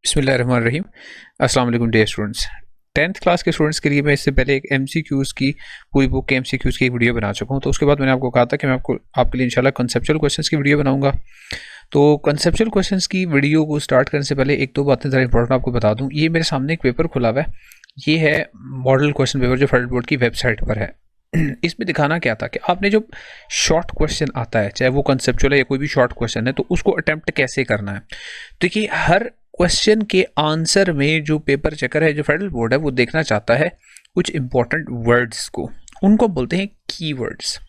बिस्मिल्लाहिर्रहमानिर्रहीम। अस्सलाम वालेकुम डियर स्टूडेंट्स। 10th क्लास के स्टूडेंट्स के लिए मैं इससे पहले एक एमसीक्यूज़ की पूरी बुक के एमसीक्यूज़ की एक वीडियो बना चुका हूँ। तो उसके बाद मैंने आपको कहा था कि मैं आपके लिए इंशाल्लाह कॉन्सेप्चुअल क्वेश्चंस की वीडियो बनाऊंगा। तो कॉन्सेप्चुअल क्वेश्चंस की वीडियो को स्टार्ट करने से पहले एक दो बातें ज़रा इंपॉर्टेंट आपको बता दूँ। ये मेरे सामने एक पेपर खुला हुआ है। ये है मॉडल क्वेश्चन पेपर जो फेडरल बोर्ड की वेबसाइट पर है। इसमें दिखाना क्या था कि आपने जो शॉर्ट क्वेश्चन आता है, चाहे वो कंसेप्चुअल है या कोई भी शॉर्ट क्वेश्चन है, तो उसको अटेम्प्ट कैसे करना है। देखिए, हर क्वेश्चन के आंसर में जो पेपर चेकर है, जो फेडरल बोर्ड है, वो देखना चाहता है कुछ इंपॉर्टेंट वर्ड्स को। उनको बोलते हैं कीवर्ड्स।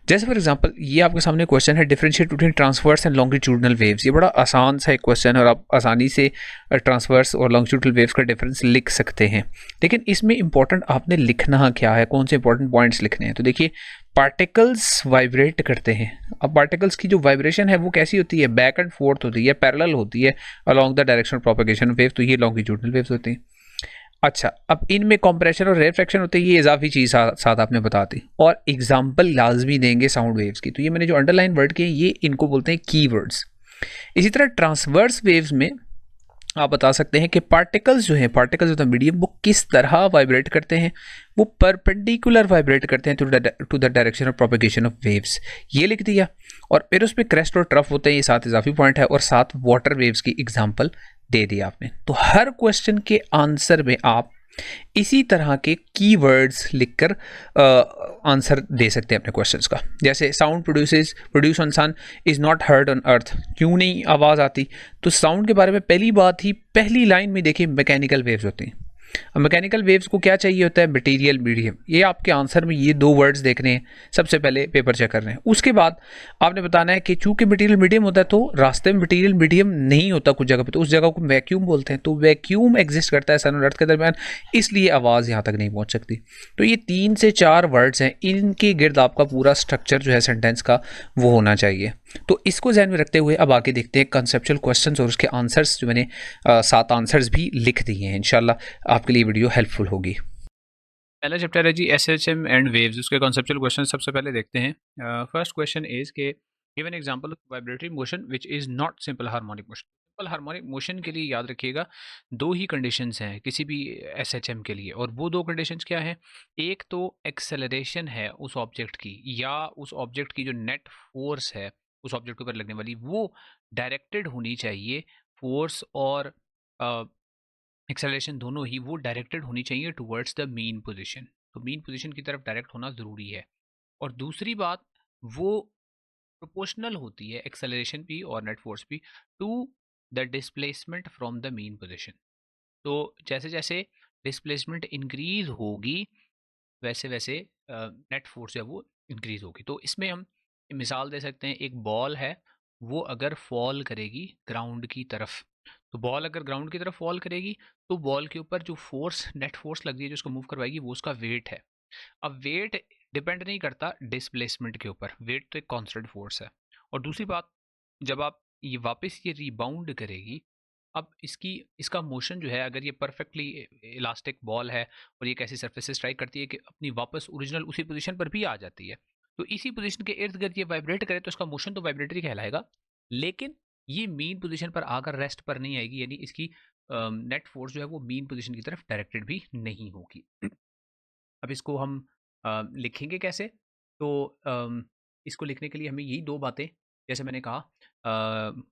जैसे फॉर एग्जांपल ये आपके सामने क्वेश्चन है, differentiate between transverse and longitudinal waves. ये बड़ा आसान सा एक क्वेश्चन है और आप आसानी से ट्रांसवर्स और लॉन्गिट्यूडनल वेव्स का डिफरेंस लिख सकते हैं। लेकिन इसमें इंपॉर्टेंट आपने लिखना क्या है, कौन से इंपॉर्टेंट पॉइंट्स लिखने हैं। तो देखिए, पार्टिकल्स वाइब्रेट करते हैं। अब पार्टिकल्स की जो वाइब्रेशन है वो कैसी होती है, बैक एंड फोर्थ होती है, पैरेलल होती है along the direction of propagation of wave. तो ये लॉन्गिट्यूडनल वेव्स होती हैं। अच्छा, अब इनमें कंप्रेशन और रेफ्रैक्शन होते हैं, ये इजाफी चीज़ साथ आपने बता दी। और एग्जांपल लाजमी देंगे साउंड वेव्स की। तो ये मैंने जो अंडरलाइन वर्ड किए, ये इनको बोलते हैं कीवर्ड्स। इसी तरह ट्रांसवर्स वेव्स में आप बता सकते हैं कि पार्टिकल्स जो हैं, पार्टिकल्स ऑफ द मीडियम, वो किस तरह वाइब्रेट करते हैं। वो परपेंडिकुलर वाइब्रेट करते हैं to the direction of propagation of waves. ये लिख दिया। और फिर उसमें क्रेस्ट और ट्रफ होते हैं, ये 7 इजाफी पॉइंट है। और 7 वाटर वेव्स की एग्जाम्पल दे दिया आपने। तो हर क्वेश्चन के आंसर में आप इसी तरह के कीवर्ड्स लिखकर आंसर दे सकते हैं अपने क्वेश्चंस का। जैसे sound produce on sun is not heard on earth. क्यों नहीं आवाज़ आती? तो साउंड के बारे में पहली बात ही पहली लाइन में देखिए, मैकेनिकल वेव्स होती हैं। अब मैकेनिकल वेव्स को क्या चाहिए होता है? Material medium. ये आपके आंसर में ये 2 वर्ड्स देखने हैं, सबसे पहले पेपर चेक कर रहे हैं। उसके बाद आपने बताना है कि चूंकि मटेरियल मीडियम होता है, तो रास्ते में मटेरियल मीडियम नहीं होता कुछ जगह पे, तो उस जगह को वैक्यूम बोलते हैं। तो वैक्यूम एग्जिस्ट करता है सन और अर्थ के दरमियान, इसलिए आवाज़ यहाँ तक नहीं पहुँच सकती। तो ये 3 से 4 वर्ड्स हैं, इनके गिर्द आपका पूरा स्ट्रक्चर जो है सेंटेंस का, वो होना चाहिए। तो इसको ध्यान में रखते हुए अब आगे देखते हैं कंसेप्चुअल क्वेश्चंस और उसके आंसर्स। जो मैंने 7 आंसर्स भी लिख दिए हैं, इंशाल्लाह आपके लिए वीडियो हेल्पफुल होगी। पहला चैप्टर है जी एसएचएम एंड वेव्स। उसके कॉन्सेप्चुअल क्वेश्चन सबसे पहले देखते हैं। फर्स्ट क्वेश्चन इज के give an example of vibratory motion which is not simple harmonic motion. Simple harmonic motion के लिए याद रखिएगा 2 ही कंडीशंस हैं किसी भी एसएचएम के लिए। और वो 2 कंडीशंस क्या हैं? एक तो एक्सेलरेशन है उस ऑब्जेक्ट की, या उस ऑब्जेक्ट की जो नेट फोर्स है उस ऑब्जेक्ट के ऊपर लगने वाली, वो डायरेक्टेड होनी चाहिए। फोर्स और एक्सेलरेशन दोनों ही वो डायरेक्टेड होनी चाहिए टुवर्ड्स द मीन पोजीशन। तो मीन पोजीशन की तरफ डायरेक्ट होना ज़रूरी है। और दूसरी बात, वो प्रोपोर्शनल होती है एक्सेलरेशन भी और नेट फोर्स भी to the displacement from the mean position. तो जैसे जैसे डिस्प्लेसमेंट इंक्रीज होगी, वैसे वैसे नेट फोर्स है वो इंक्रीज होगी। तो इसमें हम मिसाल दे सकते हैं, एक बॉल है, वो अगर फॉल करेगी ग्राउंड की तरफ, तो बॉल अगर ग्राउंड की तरफ फॉल करेगी, तो बॉल के ऊपर जो फोर्स, नेट फोर्स लग रही है जो उसको मूव करवाएगी, वो उसका वेट है। अब वेट डिपेंड नहीं करता डिस्प्लेसमेंट के ऊपर, वेट तो एक कांस्टेंट फोर्स है। और दूसरी बात, जब आप ये वापस ये रिबाउंड करेगी, अब इसका मोशन जो है, अगर ये परफेक्टली इलास्टिक बॉल है और ये कैसी सरफेस से स्ट्राइक करती है कि अपनी वापस ओरिजिनल उसी पोजीशन पर भी आ जाती है, तो इसी पोजीशन के इर्द गिर्द ये वाइब्रेट करे, तो इसका मोशन तो वाइब्रेटरी कहलाएगा। लेकिन ये मीन पोजीशन पर आकर रेस्ट पर नहीं आएगी, यानी इसकी नेट फोर्स जो है वो मीन पोजीशन की तरफ डायरेक्टेड भी नहीं होगी। अब इसको हम लिखेंगे कैसे? तो इसको लिखने के लिए हमें यही 2 बातें, जैसे मैंने कहा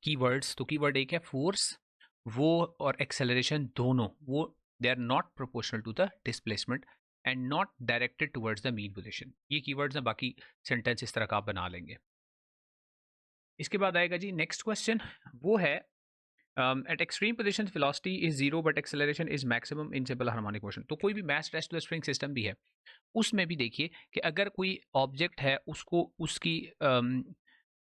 कीवर्ड्स। तो कीवर्ड एक है फोर्स, वो और एक्सेलरेशन दोनों, वो they are not proportional to the displacement and not directed towards the mean position. ये कीवर्ड्स हैं, बाकी सेंटेंस इस तरह का आप बना लेंगे। इसके बाद आएगा जी नेक्स्ट क्वेश्चन, वो है eight extreme position velocity is zero but acceleration is maximum in simple harmonic motion. तो कोई भी मैस रेस्ट स्प्रिंग सिस्टम भी है, उसमें भी देखिए कि अगर कोई ऑब्जेक्ट है, उसको उसकी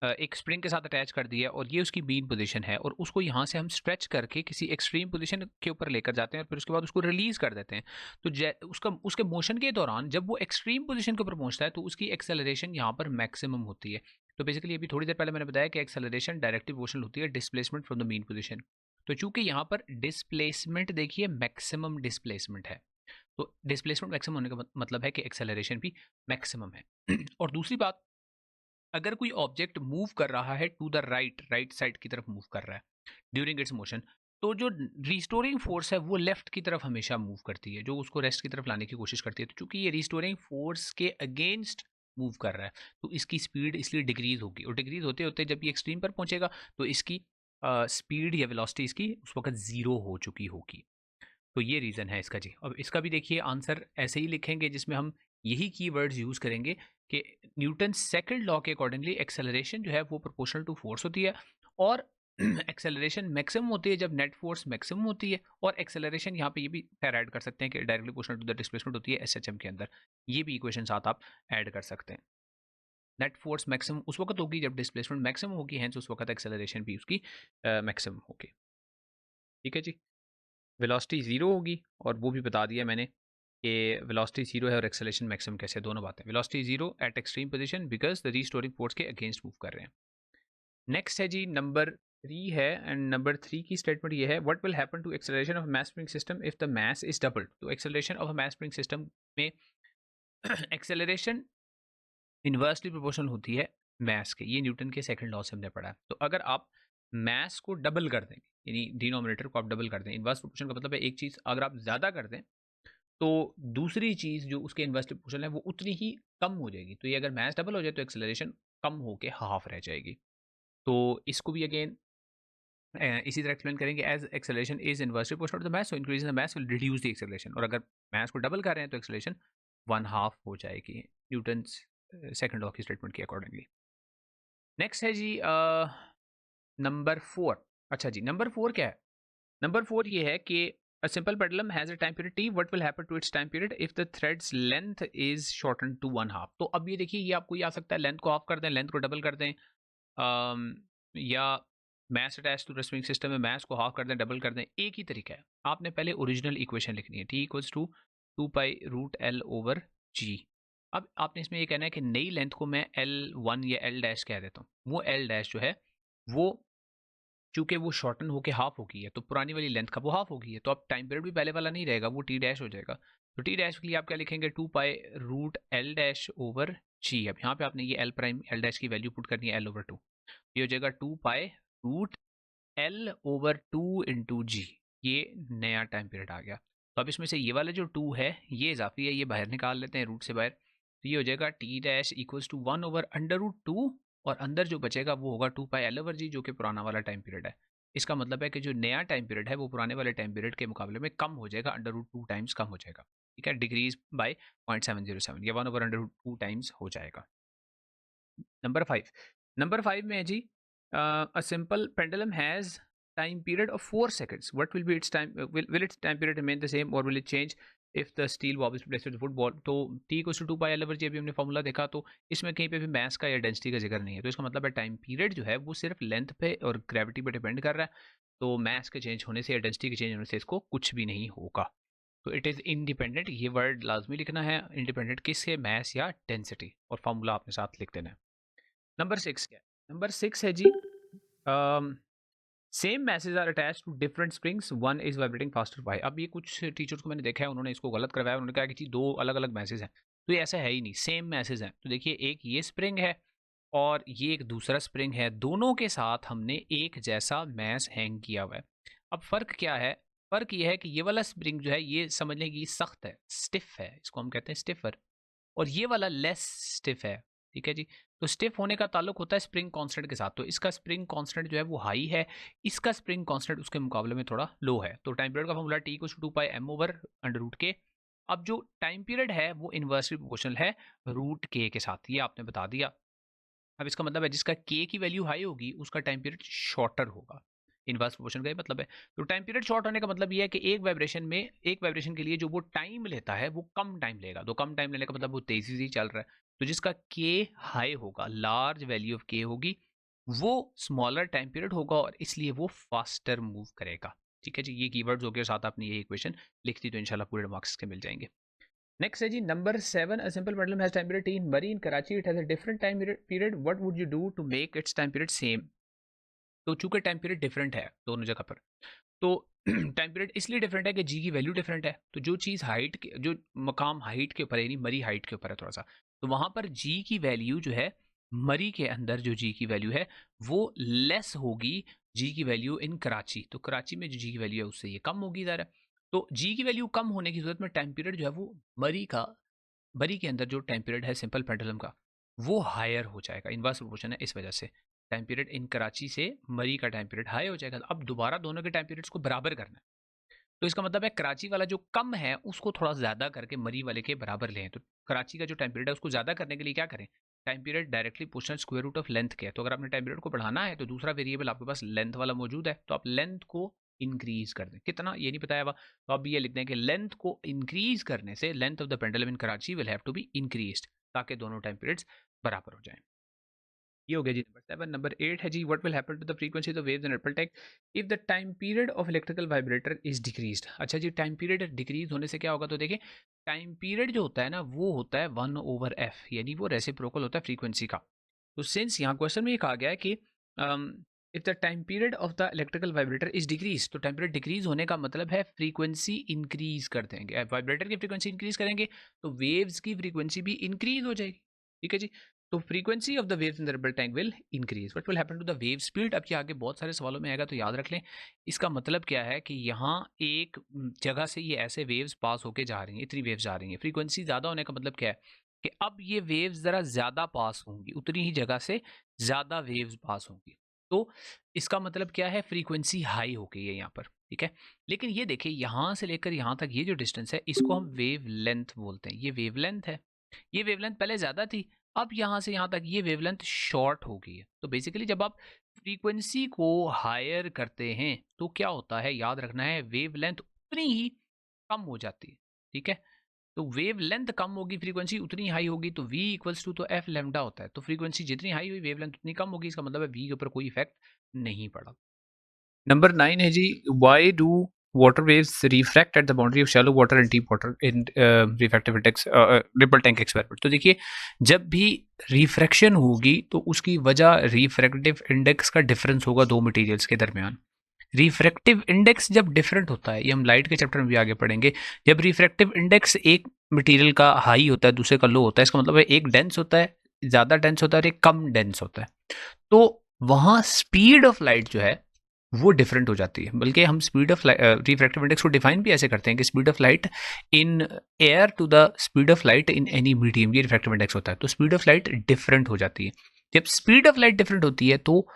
एक स्प्रिंग के साथ अटैच कर दिया और ये उसकी मीन पोजीशन है, और उसको यहाँ से हम स्ट्रेच करके किसी एक्सट्रीम पोजीशन के ऊपर लेकर जाते हैं और फिर उसके बाद उसको रिलीज कर देते हैं। तो उसके मोशन के दौरान जब वो एक्सट्रीम पोजीशन के ऊपर पहुंचता है, तो उसकी एक्सेलरेशन यहाँ पर मैक्सिमम होती है। तो बेसिकली अभी थोड़ी देर पहले मैंने बताया कि एक्सेलरेशन डायरेक्टिव मोशन होती है displacement from the mean position. तो चूंकि यहाँ पर डिस्प्लेसमेंट देखिए मैक्सिमम डिस्प्लेसमेंट है, तो डिस्प्लेसमेंट मैक्सिमम होने का मतलब है कि एक्सेलरेशन भी मैक्सिमम है। और दूसरी बात, अगर कोई ऑब्जेक्ट मूव कर रहा है to the right, right side की तरफ मूव कर रहा है ड्यूरिंग इट्स मोशन, तो जो रिस्टोरिंग फोर्स है वो लेफ्ट की तरफ हमेशा मूव करती है, जो उसको रेस्ट की तरफ लाने की कोशिश करती है। तो चूंकि ये रिस्टोरिंग फोर्स के अगेंस्ट मूव कर रहा है तो इसकी स्पीड इसलिए डिक्रीज होगी, और डिक्रीज होते होते जब ये एक्सट्रीम पर पहुंचेगा तो इसकी स्पीड या वेलोसिटी इसकी उस वक्त जीरो हो चुकी होगी। तो ये रीज़न है इसका जी। अब इसका भी देखिए आंसर ऐसे ही लिखेंगे जिसमें हम यही कीवर्ड्स यूज़ करेंगे कि न्यूटन सेकंड लॉ के अकॉर्डिंगली एक्सेलरेशन जो है वो प्रोपोर्शनल टू फोर्स होती है, और एक्सेलरेशन मैक्सिमम होती है जब नेट फोर्स मैक्सिमम होती है, और एक्सेलरेशन यहाँ पे ये भी खैर ऐड कर सकते हैं कि directly proportional to the displacement होती है एसएचएम के अंदर। ये भी इक्वेशन साथ आप ऐड कर सकते हैं। नेट फोर्स मैक्सिमम उस वक्त होगी जब डिस्प्लेसमेंट मैक्सिमम होगी, हैंस उस वक्त एक्सेलरेशन भी उसकी मैक्सिमम होगी। ठीक है जी। वेलोसिटी ज़ीरो होगी, और वो भी बता दिया मैंने कि वेलोसिटी ज़ीरो है और एक्सेलरेशन मैक्सिमम कैसे, दोनों बातें। Velocity zero eight extreme position because the restoring force के अगेंस्ट मूव कर रहे हैं। नेक्स्ट है जी नंबर 3 है, एंड नंबर 3 की स्टेटमेंट ये है, what will happen to acceleration of mass spring system if the mass is doubled. तो acceleration of mass spring system में एक्सेलरेशन इन्वर्सली प्रोपोर्शनल होती है मास के, ये न्यूटन के सेकंड लॉ से हमने पढ़ा है। तो अगर आप मास को डबल कर दें, यानी डिनोमिनेटर को आप डबल कर दें, इन्वर्स प्रोपोर्शन का मतलब है एक चीज़ अगर आप ज़्यादा कर दें तो दूसरी चीज़ जो उसके इन्वर्स प्रोपोर्शनल है वो उतनी ही कम हो जाएगी। तो ये अगर मास डबल हो जाए तो एक्सेलरेशन कम होके हाफ रह जाएगी। तो इसको भी अगेन इसी तरह एक्सप्लेन करेंगे, as acceleration is inversely proportional to the mass, so increase in the mass will reduce the acceleration. और अगर मास को डबल कर रहे हैं तो एक्सेलरेशन वन हाफ हो जाएगी न्यूटन सेकंड लॉ की स्टेटमेंट के अकॉर्डिंगली। नेक्स्ट है जी नंबर 4। अच्छा जी, नंबर 4 क्या है? नंबर 4 ये है कि a simple pendulum has a time period t, what will happen to its time period if the thread's length is shortened to 1/2। तो अब ये देखिए, ये आपको ये आ सकता है लेंथ को हाफ कर दें, लेंथ को डबल कर दें, या mass attach to the spring system में मैस को हाफ कर दें, डबल कर दें। एक ही तरीका है, आपने पहले ओरिजिनल इक्वेशन लिखनी है, t इक्वल्स टू 2π√L/g। अब आपने इसमें ये कहना है कि नई लेंथ को मैं L1 या L डैश कह देता हूँ। वो L डैश जो है वो चूंकि वो शॉर्टन होके हाफ हो गई है तो पुरानी वाली लेंथ का वो हाफ हो गई है, तो अब टाइम पीरियड भी पहले वाला नहीं रहेगा, वो टी डैश हो जाएगा। तो टी डैश के लिए आप क्या लिखेंगे, 2π√L/g। अब यहाँ पे आपने ये L प्राइम L डैश की वैल्यू पुट करनी है L/2, ये हो जाएगा 2π√L/2 इंटू जी। ये नया टाइम पीरियड आ गया। तो अब इसमें से ये वाला जो 2 है ये इजाफी है, ये बाहर निकाल लेते हैं रूट से बाहर, तो ये हो जाएगा टी डैश इक्वल्स टू 1/√2, और अंदर जो बचेगा वो होगा 2π/L/g, जो कि पुराना वाला टाइम पीरियड है। इसका मतलब है कि जो नया टाइम पीरियड है वो पुराने वाले टाइम पीरियड के मुकाबले में कम हो जाएगा, √2 टाइम्स कम हो जाएगा। ठीक है, डिक्रीज बाय 0.707, या 1/√2 टाइम्स हो जाएगा। नंबर 5 में है जी, a simple pendulum has time period of 4 seconds. What will be its time? Will its time period remain the same or will it change if the steel bob is placed with the football? तो t equals to 2π/L/g अभी हमने formula देखा, तो इसमें कहीं पे भी मास का या डेंसिटी का जिक्र नहीं है। तो इसका मतलब है टाइम पीरियड जो है वो सिर्फ लेंथ पे और ग्रेविटी पे डिपेंड कर रहा है। तो मास के चेंज होने से या डेंसिटी के चेंज होने से इसको कुछ भी नहीं होगा। तो इट इज़ इंडिपेंडेंट, ये वर्ड लाजमी लिखना है, इंडिपेंडेंट किससे, मास या डेंसिटी, और फॉर्मूला आपने साथ लिख देना है। नंबर 6 क्या है? नंबर 6 है जी, same masses are attach to different springs, one is vibrating faster by. अब ये कुछ टीचर्स को मैंने देखा है उन्होंने इसको गलत करवाया, उन्होंने कहा कि जी 2 अलग अलग मैसेज हैं, तो ये ऐसा है ही नहीं, सेम मैसेज हैं। तो देखिए, एक ये स्प्रिंग है और ये एक दूसरा स्प्रिंग है, दोनों के साथ हमने एक जैसा मैस हैंग किया हुआ है। अब फ़र्क क्या है? फ़र्क ये है कि ये वाला स्प्रिंग जो है ये समझ लें कि ये सख्त है, स्टिफ है, इसको हम कहते हैं स्टिफर, और ये वाला लेस स्टिफ है। ठीक है जी। तो स्टिफ होने का ताल्लुक होता है स्प्रिंग कांस्टेंट के साथ, तो इसका स्प्रिंग कांस्टेंट जो है वो हाई है, इसका स्प्रिंग कांस्टेंट उसके मुकाबले में थोड़ा लो है। तो टाइम पीरियड का फॉर्मूला t इक्वल्स टू 2πm/√k। अब जो टाइम पीरियड है वो इन्वर्सली प्रोपोर्शनल है √k के साथ, ये आपने बता दिया। अब इसका मतलब है जिसका k की वैल्यू हाई होगी उसका टाइम पीरियड शॉर्टर होगा, इनवर्स प्रोपोर्शन का ये मतलब है। तो टाइम पीरियड शॉर्ट होने का मतलब ये है कि एक वाइब्रेशन के लिए जो वो टाइम लेता है वो कम टाइम लेगा। तो कम टाइम लेने का मतलब वो तेजी से चल रहा है। तो जिसका के हाई होगा, लार्ज वैल्यू ऑफ के होगी, वो स्मॉलर टाइम पीरियड होगा और इसलिए वो फास्टर मूव करेगा। ठीक है जी, ये कीवर्ड्स हो गए, साथ आपने ये इक्वेशन लिख दी तो इंशाल्लाह पूरे मार्क्स के मिल जाएंगे। नेक्स्ट है जी number 7, a simple pendulum has time period t in Murray in Karachi, it has a different time period, what would you do to make its time period same? तो चूंकि टाइम पीरियड डिफरेंट है दोनों जगह पर, तो time period इसलिए different है कि जी की वैल्यू डिफरेंट है। तो जो चीज़ हाइट के, जो मकाम हाइट के ऊपर है, यानी मरी हाइट के ऊपर है थोड़ा सा, तो वहाँ पर जी की वैल्यू जो है, मरी के अंदर जो जी की वैल्यू है वो लेस होगी जी की वैल्यू इन कराची, तो कराची में जो जी की वैल्यू है उससे ये कम होगी ज़रा। तो जी की वैल्यू कम होने की सूरत में टाइम पीरियड जो है वो मरी के अंदर जो टाइम पीरियड है सिंपल पेंडुलम का वो हायर हो जाएगा, इनवर्स प्रोपोर्शन है इस वजह से। टाइम पीरियड इन कराची से मरी का टाइम पीरियड हाई हो जाएगा। अब दोबारा दोनों के टाइम पीरियड्स को बराबर करना है, तो इसका मतलब है कराची वाला जो कम है उसको थोड़ा ज़्यादा करके मरी वाले के बराबर लें। तो कराची का जो टाइम पीरियड है उसको ज़्यादा करने के लिए क्या करें, time period directly proportional square root of length के। तो अगर आपने टाइम पीरियड को बढ़ाना है तो दूसरा वेरिएबल आपके पास लेंथ वाला मौजूद है, तो आप लेंथ को इंक्रीज कर दें। कितना ये नहीं बताया हुआ, तो आप ये लिख दें कि लेंथ को इंक्रीज करने से length of the pendulum in Karachi will have to be increased, ताकि दोनों टाइम पीरियड्स बराबर हो जाएं। ये हो गया जी नंबर 7। नंबर 8 है जी, what will happen to the frequency of the waves in ripple time if the time period of electrical vibrator is decreased. अच्छा जी, टाइम पीरियड डिक्रीज होने से क्या होगा, तो देखिए टाइम पीरियड जो होता है ना वो होता है 1/f, यानी वो रेसिप्रोकल होता है फ्रीक्वेंसी का। तो सिंस यहाँ क्वेश्चन में ये कहा गया है कि if the time period of the electrical vibrator is decrease, तो टाइम पीरियड डिक्रीज होने का मतलब है फ्रीक्वेंसी इंक्रीज कर देंगे। वाइब्रेटर की फ्रीक्वेंसी इंक्रीज करेंगे तो वेव्स की फ्रीक्वेंसी भी इंक्रीज हो जाएगी। ठीक है जी, तो frequency of the waves in the ripple tank will increase. What will happen to the wave speed, अब ये आगे बहुत सारे सवालों में आएगा तो याद रख लें। इसका मतलब क्या है कि यहाँ एक जगह से ये ऐसे वेव्स पास होके जा रही हैं, इतनी वेव्स जा रही हैं। फ्रीक्वेंसी ज़्यादा होने का मतलब क्या है कि अब ये वेव्स ज़रा ज़्यादा पास होंगी, उतनी ही जगह से ज़्यादा वेव्स पास होंगी। तो इसका मतलब क्या है, फ्रीक्वेंसी हाई हो गई है यहाँ पर। ठीक है, लेकिन ये देखिए यहाँ से लेकर यहाँ तक ये जो डिस्टेंस है इसको हम वेव लेंथ बोलते हैं। ये वेव लेंथ है, ये वेवलेंथ पहले ज़्यादा थी, अब यहाँ से यहाँ तक ये वेवलेंथ शॉर्ट हो गई है। तो बेसिकली जब आप फ्रीक्वेंसी को हायर करते हैं तो क्या होता है, याद रखना है, वेवलेंथ उतनी ही कम हो जाती है। ठीक है, तो वेवलेंथ कम होगी, फ्रीक्वेंसी उतनी हाई होगी, तो v इक्वल्स टू तो एफ लेमडा होता है। तो फ्रीक्वेंसी जितनी हाई हुई वेवलेंथ उतनी कम होगी, इसका मतलब है v के ऊपर कोई इफेक्ट नहीं पड़ा। नंबर 9 है जी, why do water waves refract at the boundary of shallow water and deep water in refractive index ripple tank experiment। तो देखिए जब भी रिफ्रैक्शन होगी तो उसकी वजह रिफ्रैक्टिव इंडेक्स का डिफरेंस होगा दो मटेरियल्स के दरमियान। रिफ्रैक्टिव इंडेक्स जब डिफरेंट होता है, ये हम लाइट के चैप्टर में भी आगे पढ़ेंगे, जब रिफ्रैक्टिव इंडेक्स एक मटेरियल का हाई होता है दूसरे का लो होता है, इसका मतलब है एक डेंस होता है, ज़्यादा डेंस होता है और एक कम डेंस होता है, तो वहाँ स्पीड ऑफ लाइट जो है वो डिफरेंट हो जाती है। बल्कि हम स्पीड ऑफ रिफ्रैक्टिव इंडेक्स को डिफाइन भी ऐसे करते हैं कि speed of light in air to the speed of light in any medium, ये रिफ्रैक्टिव इंडेक्स होता है। तो स्पीड ऑफ लाइट डिफरेंट हो जाती है। जब स्पीड ऑफ लाइट डिफरेंट होती है तो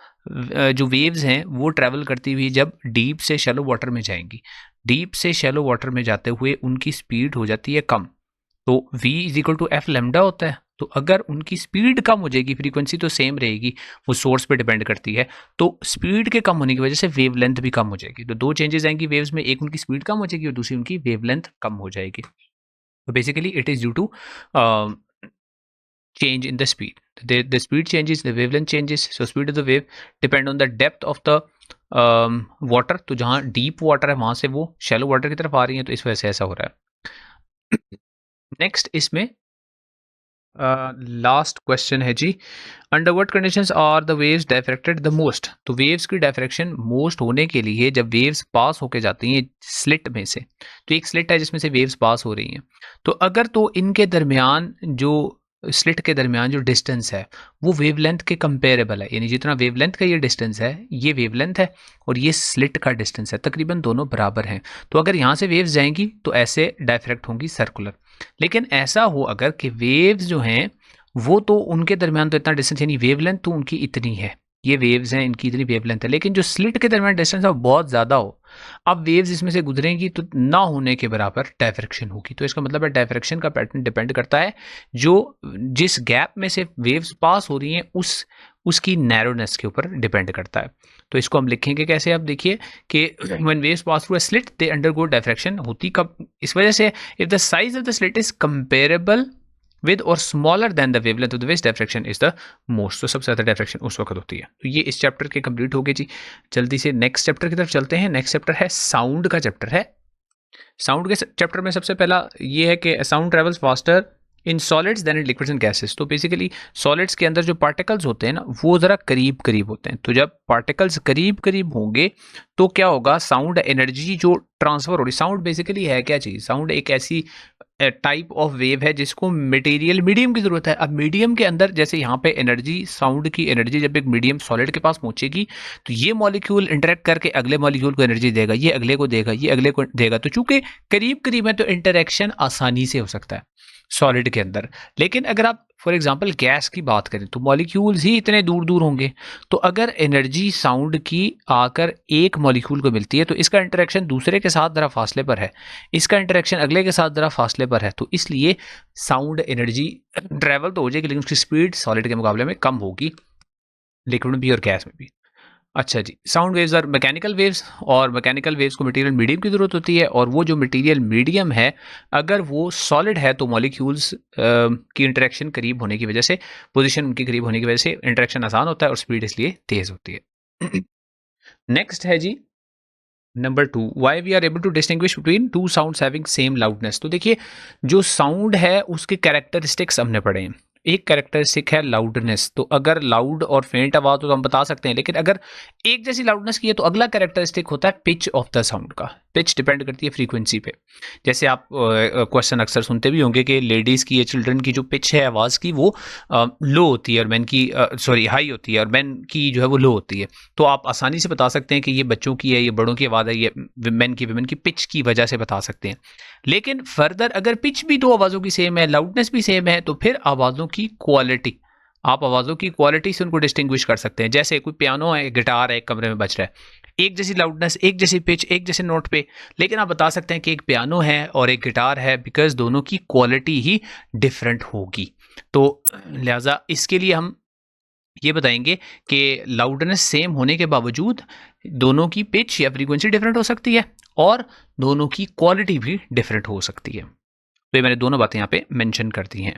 जो वेव्स हैं वो ट्रैवल करती हुई जब डीप से शैलो वाटर में जाएंगी, डीप से शैलो वाटर में जाते हुए उनकी स्पीड हो जाती है कम, तो v is equal to F lambda होता है। तो अगर उनकी स्पीड कम हो जाएगी, फ्रीक्वेंसी तो सेम रहेगी, वो सोर्स पे डिपेंड करती है, तो स्पीड के कम होने की वजह से वेवलेंथ भी कम हो जाएगी। तो दो चेंजेस आएंगी वेव्स में, एक उनकी स्पीड कम हो जाएगी और दूसरी उनकी वेवलेंथ कम हो जाएगी। तो basically it is due to change in the speed. The speed changes, the wavelength changes. So speed of the wave depend on the depth of the water. तो जहाँ deep water है वहाँ से वो shallow water की तरफ आ रही है, तो इस वजह से ऐसा हो रहा है। नेक्स्ट इसमें लास्ट क्वेश्चन है जी, under what conditions are the waves diffracted the most. तो वेव्स की डायफ्रैक्शन मोस्ट होने के लिए जब वेव्स पास होके जाती हैं स्लिट में से, तो एक स्लिट है जिसमें से वेव्स पास हो रही हैं, तो अगर तो इनके दरमियान जो स्लिट के दरमियान जो डिस्टेंस है वो वेवलेंथ के कंपेरेबल है, यानी जितना वेवलेंथ का ये डिस्टेंस है, ये वेवलेंथ है और ये स्लिट का डिस्टेंस है, तकरीबन दोनों बराबर हैं, तो अगर यहाँ से वेव्स जाएंगी तो ऐसे डायफ्रैक्ट होंगी सर्कुलर। लेकिन ऐसा हो अगर कि वेव्स जो हैं वो तो उनके दरमियान तो इतना डिस्टेंस, यानी वेवलेंथ तो उनकी इतनी है, ये वेव्स हैं इनकी इतनी वेवलेंथ है, लेकिन जो स्लिट के दरमियान डिस्टेंस है वो बहुत ज़्यादा हो, अब वेव्स इसमें से गुजरेंगी तो ना होने के बराबर डायफ्रैक्शन होगी। तो इसका मतलब है डायफ्रैक्शन का पैटर्न डिपेंड करता है जो जिस गैप में से वेव्स पास हो रही हैं उसकी नैरोनेस के ऊपर डिपेंड करता है। तो इसको हम लिखेंगे कैसे, आप देखिए कि when waves pass through a slit they undergo diffraction, होती कब, इस वजह से if the size of the slit is comparable with और smaller than the wavelength of the wave, diffraction is the most. तो सबसे ज़्यादा डायफ्रैक्शन उस वक्त होती है। तो ये इस चैप्टर के कंप्लीट हो गए जी। जल्दी से नेक्स्ट चैप्टर की तरफ चलते हैं। नेक्स्ट चैप्टर है साउंड का चैप्टर है। साउंड के चैप्टर में सबसे पहला ये है कि sound travels faster in solids than in liquids and gases. तो बेसिकली सॉलिड्स के अंदर जो पार्टिकल्स होते हैं ना वो ज़रा करीब करीब होते हैं, तो जब पार्टिकल्स करीब करीब होंगे तो क्या होगा, साउंड एनर्जी जो ट्रांसफ़र हो रही, साउंड बेसिकली है क्या चीज़, साउंड एक ऐसी टाइप ऑफ वेव है जिसको मटेरियल मीडियम की ज़रूरत है। अब मीडियम के अंदर जैसे यहाँ पे एनर्जी, साउंड की एनर्जी जब एक मीडियम सॉलिड के पास पहुंचेगी तो ये मॉलिक्यूल इंटरेक्ट करके अगले मॉलिक्यूल को एनर्जी देगा, ये अगले को देगा, ये अगले को देगा। तो चूंकि करीब करीब है तो इंटरेक्शन आसानी से हो सकता है सॉलिड के अंदर। लेकिन अगर आप फॉर एग्जांपल गैस की बात करें तो मॉलिक्यूल्स ही इतने दूर दूर होंगे, तो अगर एनर्जी साउंड की आकर एक मॉलिक्यूल को मिलती है तो इसका इंटरेक्शन दूसरे के साथ ज़रा फासले पर है, इसका इंटरेक्शन अगले के साथ ज़रा फासले पर है, तो इसलिए साउंड एनर्जी ट्रैवल तो हो जाएगी लेकिन उसकी स्पीड सॉलिड के मुकाबले में कम होगी, लिक्विड में भी और गैस में भी। अच्छा जी, साउंड वेव्स और मैकेनिकल वेव्स, और मैकेनिकल वेव्स को मटेरियल मीडियम की ज़रूरत होती है, और वो जो मटेरियल मीडियम है अगर वो सॉलिड है तो मॉलिक्यूल्स की इंटरेक्शन करीब होने की वजह से, पोजीशन उनकी करीब होने की वजह से इंटरेक्शन आसान होता है और स्पीड इसलिए तेज़ होती है। नेक्स्ट है जी number 2, why we are able to distinguish between two sounds having same loudness. तो देखिए जो साउंड है उसके कैरेक्टरिस्टिक्स हमने पढ़े हैं। एक कैरेक्टरिस्टिक है लाउडनेस, तो अगर लाउड और फेंट आवाज तो हम बता सकते हैं, लेकिन अगर एक जैसी लाउडनेस की है तो अगला कैरेक्टरिस्टिक होता है पिच ऑफ द साउंड का। पिच डिपेंड करती है फ्रीक्वेंसी पे। जैसे आप क्वेश्चन अक्सर सुनते भी होंगे कि लेडीज़ की या चिल्ड्रन की जो पिच है आवाज़ की वो लो होती है और मैन की हाई होती है और मैन की जो है वो लो होती है। तो आप आसानी से बता सकते हैं कि ये बच्चों की है, ये बड़ों की आवाज़ है, ये मैन की विमेन की पिच की वजह से बता सकते हैं। लेकिन फर्दर अगर पिच भी दो आवाज़ों की सेम है, लाउडनेस भी सेम है, तो फिर आवाज़ों की क्वालिटी, आप आवाज़ों की क्वालिटी से उनको डिस्टिंग्विश कर सकते हैं। जैसे कोई पियानो है, गिटार है, एक कमरे में बज रहा है, एक जैसी लाउडनेस, एक जैसी पिच, एक जैसे नोट पे, लेकिन आप बता सकते हैं कि एक पियानो है और एक गिटार है बिकॉज दोनों की क्वालिटी ही डिफरेंट होगी। तो लिहाजा इसके लिए हम ये बताएंगे कि लाउडनेस सेम होने के बावजूद दोनों की पिच या फ्रीक्वेंसी डिफरेंट हो सकती है और दोनों की क्वालिटी भी डिफरेंट हो सकती है। तो ये मैंने दोनों बातें यहाँ पे मेंशन कर दी हैं।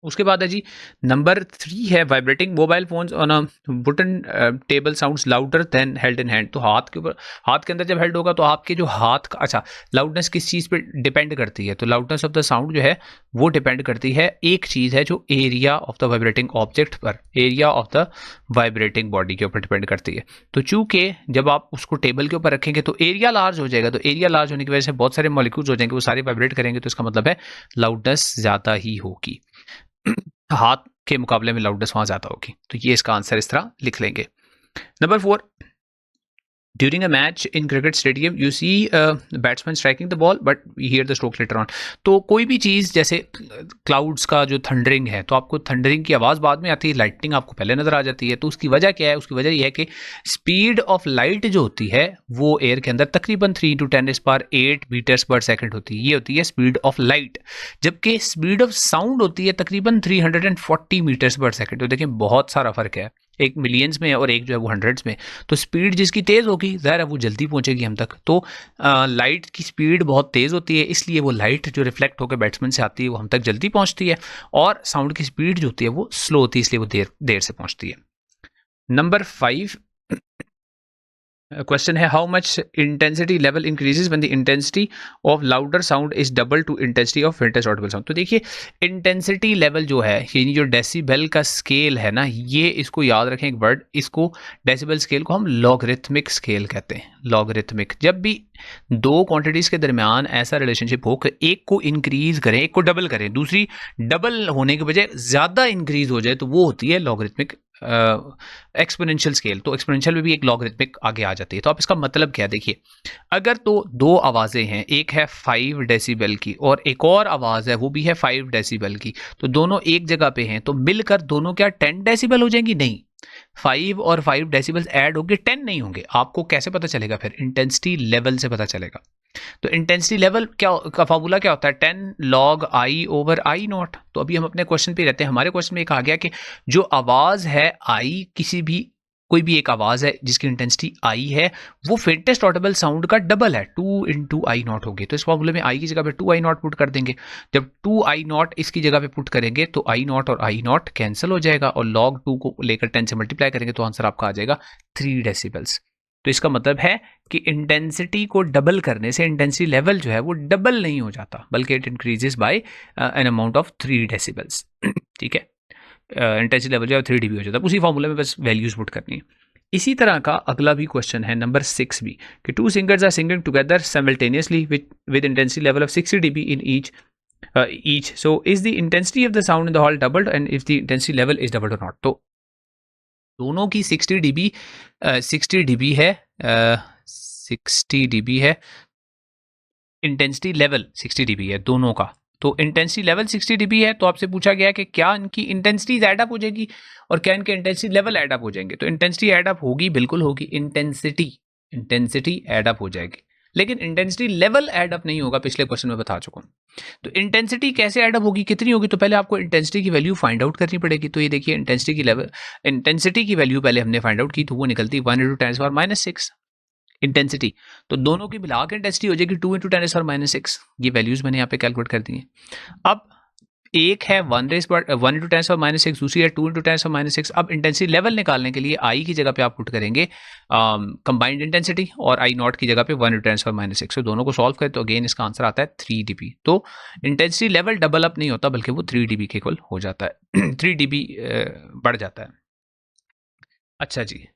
उसके बाद है जी नंबर 3 है vibrating mobile phones on a button table sounds louder than held in hand. तो हाथ के ऊपर, हाथ के अंदर जब हेल्ड होगा तो आपके जो हाथ का, अच्छा लाउडनेस किस चीज़ पे डिपेंड करती है, तो लाउडनेस ऑफ द साउंड जो है वो डिपेंड करती है, एक चीज़ है जो area of the vibrating object पर, area of the vibrating body के ऊपर डिपेंड करती है। तो चूंकि जब आप उसको टेबल के ऊपर रखेंगे तो एरिया लार्ज हो जाएगा, तो एरिया लार्ज होने की वजह से बहुत सारे मॉलिक्यूल्स हो जाएंगे, वो सारे वाइब्रेट करेंगे, तो इसका मतलब है लाउडनेस ज़्यादा ही होगी। हाथ के मुकाबले में लाउडनेस वहां ज्यादा होगी। तो ये इसका आंसर इस तरह लिख लेंगे। Number 4, during a match in cricket stadium you see batsman striking the ball but we hear the stroke later on. तो कोई भी चीज़ जैसे क्लाउड्स का जो थंडरिंग है, तो आपको थंडरिंग की आवाज़ बाद में आती है, लाइटनिंग आपको पहले नज़र आ जाती है। तो उसकी वजह क्या है? उसकी वजह यह है कि स्पीड ऑफ लाइट जो होती है वो एयर के अंदर तकरीबन 3 × 10⁸ मीटर्स पर सेकेंड होती है। ये होती है स्पीड ऑफ लाइट, जबकि स्पीड ऑफ साउंड होती है तकरीबन 340 मीटर्स पर सेकेंड। तो देखिए बहुत सारा फ़र्क है, एक मिलियंस में और एक जो है वो हंड्रेड्स में। तो स्पीड जिसकी तेज़ होगी ज़ाहिर है वो जल्दी पहुंचेगी हम तक। तो लाइट की स्पीड बहुत तेज़ होती है, इसलिए वो लाइट जो रिफ्लेक्ट होकर बैट्समैन से आती है वो हम तक जल्दी पहुंचती है, और साउंड की स्पीड जो होती है वो स्लो होती है, इसलिए वो देर से पहुंचती है। नंबर 5 क्वेश्चन है how much intensity level increases when the intensity of louder sound is double two intensity of faintest Audible sound. तो देखिए इंटेंसिटी लेवल जो है, यानी जो डेसिबल का स्केल है ना, ये इसको याद रखें एक वर्ड, इसको डेसिबल स्केल को हम लॉगरिथमिक स्केल कहते हैं। लॉगरिथमिक, जब भी दो क्वांटिटीज के दरमियान ऐसा रिलेशनशिप हो कि एक को इंक्रीज करें, एक को डबल करें, दूसरी डबल होने के बजाय ज़्यादा इंक्रीज हो जाए, तो वो होती है लॉगरिथमिक एक्सपोनेंशियल स्केल। तो एक्सपोनेंशियल में भी एक लॉगरिथमिक आगे आ जाती है। तो आप इसका मतलब क्या देखिए, अगर तो दो आवाज़ें हैं, एक है 5 डेसिबल की और एक और आवाज़ है वो भी है 5 डेसिबल की, तो दोनों एक जगह पे हैं, तो मिलकर दोनों क्या 10 डेसिबल हो जाएंगी? नहीं, 5 और 5 डेसिबल्स ऐड होंगे, 10 नहीं होंगे। आपको कैसे पता चलेगा? फिर इंटेंसिटी लेवल से पता चलेगा। तो इंटेंसिटी लेवल क्या का फार्मूला क्या होता है? 10 log I/I0। तो अभी हम अपने क्वेश्चन पे रहते हैं। हमारे क्वेश्चन में एक आ गया कि जो आवाज़ है I, किसी भी कोई भी एक आवाज़ है जिसकी इंटेंसिटी I है, वो फेंटेस्ट ऑडिबल साउंड का डबल है, 2 × I0 होगी। तो इस फार्मूले में I की जगह पे 2I0 पुट कर देंगे। जब 2I0 इसकी जगह पे पुट करेंगे तो I0 और I0 कैंसिल हो जाएगा, और log 2 को लेकर 10 से मल्टीप्लाई करेंगे तो आंसर आपका आ जाएगा 3 डेसिबल्स। तो इसका मतलब है कि इंटेंसिटी को डबल करने से इंटेंसिटी लेवल जो है वो डबल नहीं हो जाता, बल्कि it increases by an amount of 3 decibels. ठीक है, इंटेंसिटी लेवल जो है 3 dB हो जाता है। उसी फॉर्मूले में बस वैल्यूज पुट करनी है। इसी तरह का अगला भी क्वेश्चन है नंबर 6 भी, कि two singers are singing together simultaneously with intensity level of 60 dB in each. So is the intensity of the sound in the hall doubled, and if the intensity level is doubled or not? तो दोनों की 60 dB 60 dB है 60 dB है, intensity level 60 dB है दोनों का। तो intensity level 60 dB है, तो आपसे पूछा गया कि क्या इनकी इंटेंसिटी एडअप हो जाएगी और क्या इनके इंटेंसिटी लेवल एडअप हो जाएंगे। तो इंटेंसिटी एडअप होगी, बिल्कुल होगी, इंटेंसिटी एडअप हो जाएगी, लेकिन इंटेंसिटी लेवल एडअप नहीं होगा, पिछले क्वेश्चन में बता चुका हूँ। तो इंटेंसिटी कैसे एडअप होगी, कितनी होगी, तो पहले आपको इंटेंसिटी की वैल्यू फाइंड आउट करनी पड़ेगी। तो ये देखिए इंटेंसिटी की वैल्यू पहले हमने फाइंड आउट की, तो वो निकलती 1 × 10⁻⁻⁶ इंटेंसिटी। तो दोनों की मिला के इंटेंसिटी हो जाएगी 2 × 10⁻⁻⁶। ये वैल्यूज मैंने यहाँ पे कैलकुलेट कर दी हैं। अब एक है 1 × 10⁻⁶, दूसरी है 2 × 10⁻⁶। अब इंटेंसिटी लेवल निकालने के लिए आई की जगह पे आप पुट करेंगे कंबाइंड इंटेंसिटी, और आई नॉट की जगह पे 1 × 10⁻⁶। तो दोनों को सॉल्व करें तो अगेन इसका आंसर आता है 3 dB। तो इंटेंसिटी लेवल डबल अप नहीं होता, बल्कि वो 3 dB के इक्वल हो जाता है 3 dB बढ़ जाता है। अच्छा जी,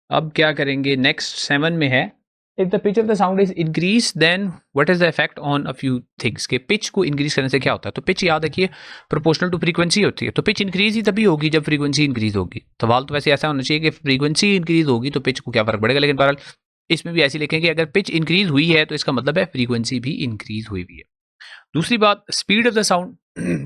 अब क्या करेंगे, नेक्स्ट 7 में है, if the pitch of the sound is increase then what is the effect on a few things. के पिच को इंक्रीज करने से क्या होता है, तो पिच याद रखिए प्रोपोर्शनल टू फ्रीक्वेंसी होती है। तो पिच इंक्रीज ही तभी होगी जब फ्रीक्वेंसी इंक्रीज होगी। सवाल तो वैसे ऐसा होना चाहिए कि फ्रीक्वेंसी इंक्रीज होगी तो पिच को क्या फर्क पड़ेगा, लेकिन बहरहाल इसमें भी ऐसे लिखें कि अगर पिच इंक्रीज हुई है तो इसका मतलब है फ्रीक्वेंसी भी इंक्रीज हुई है। दूसरी बात, स्पीड ऑफ द साउंड।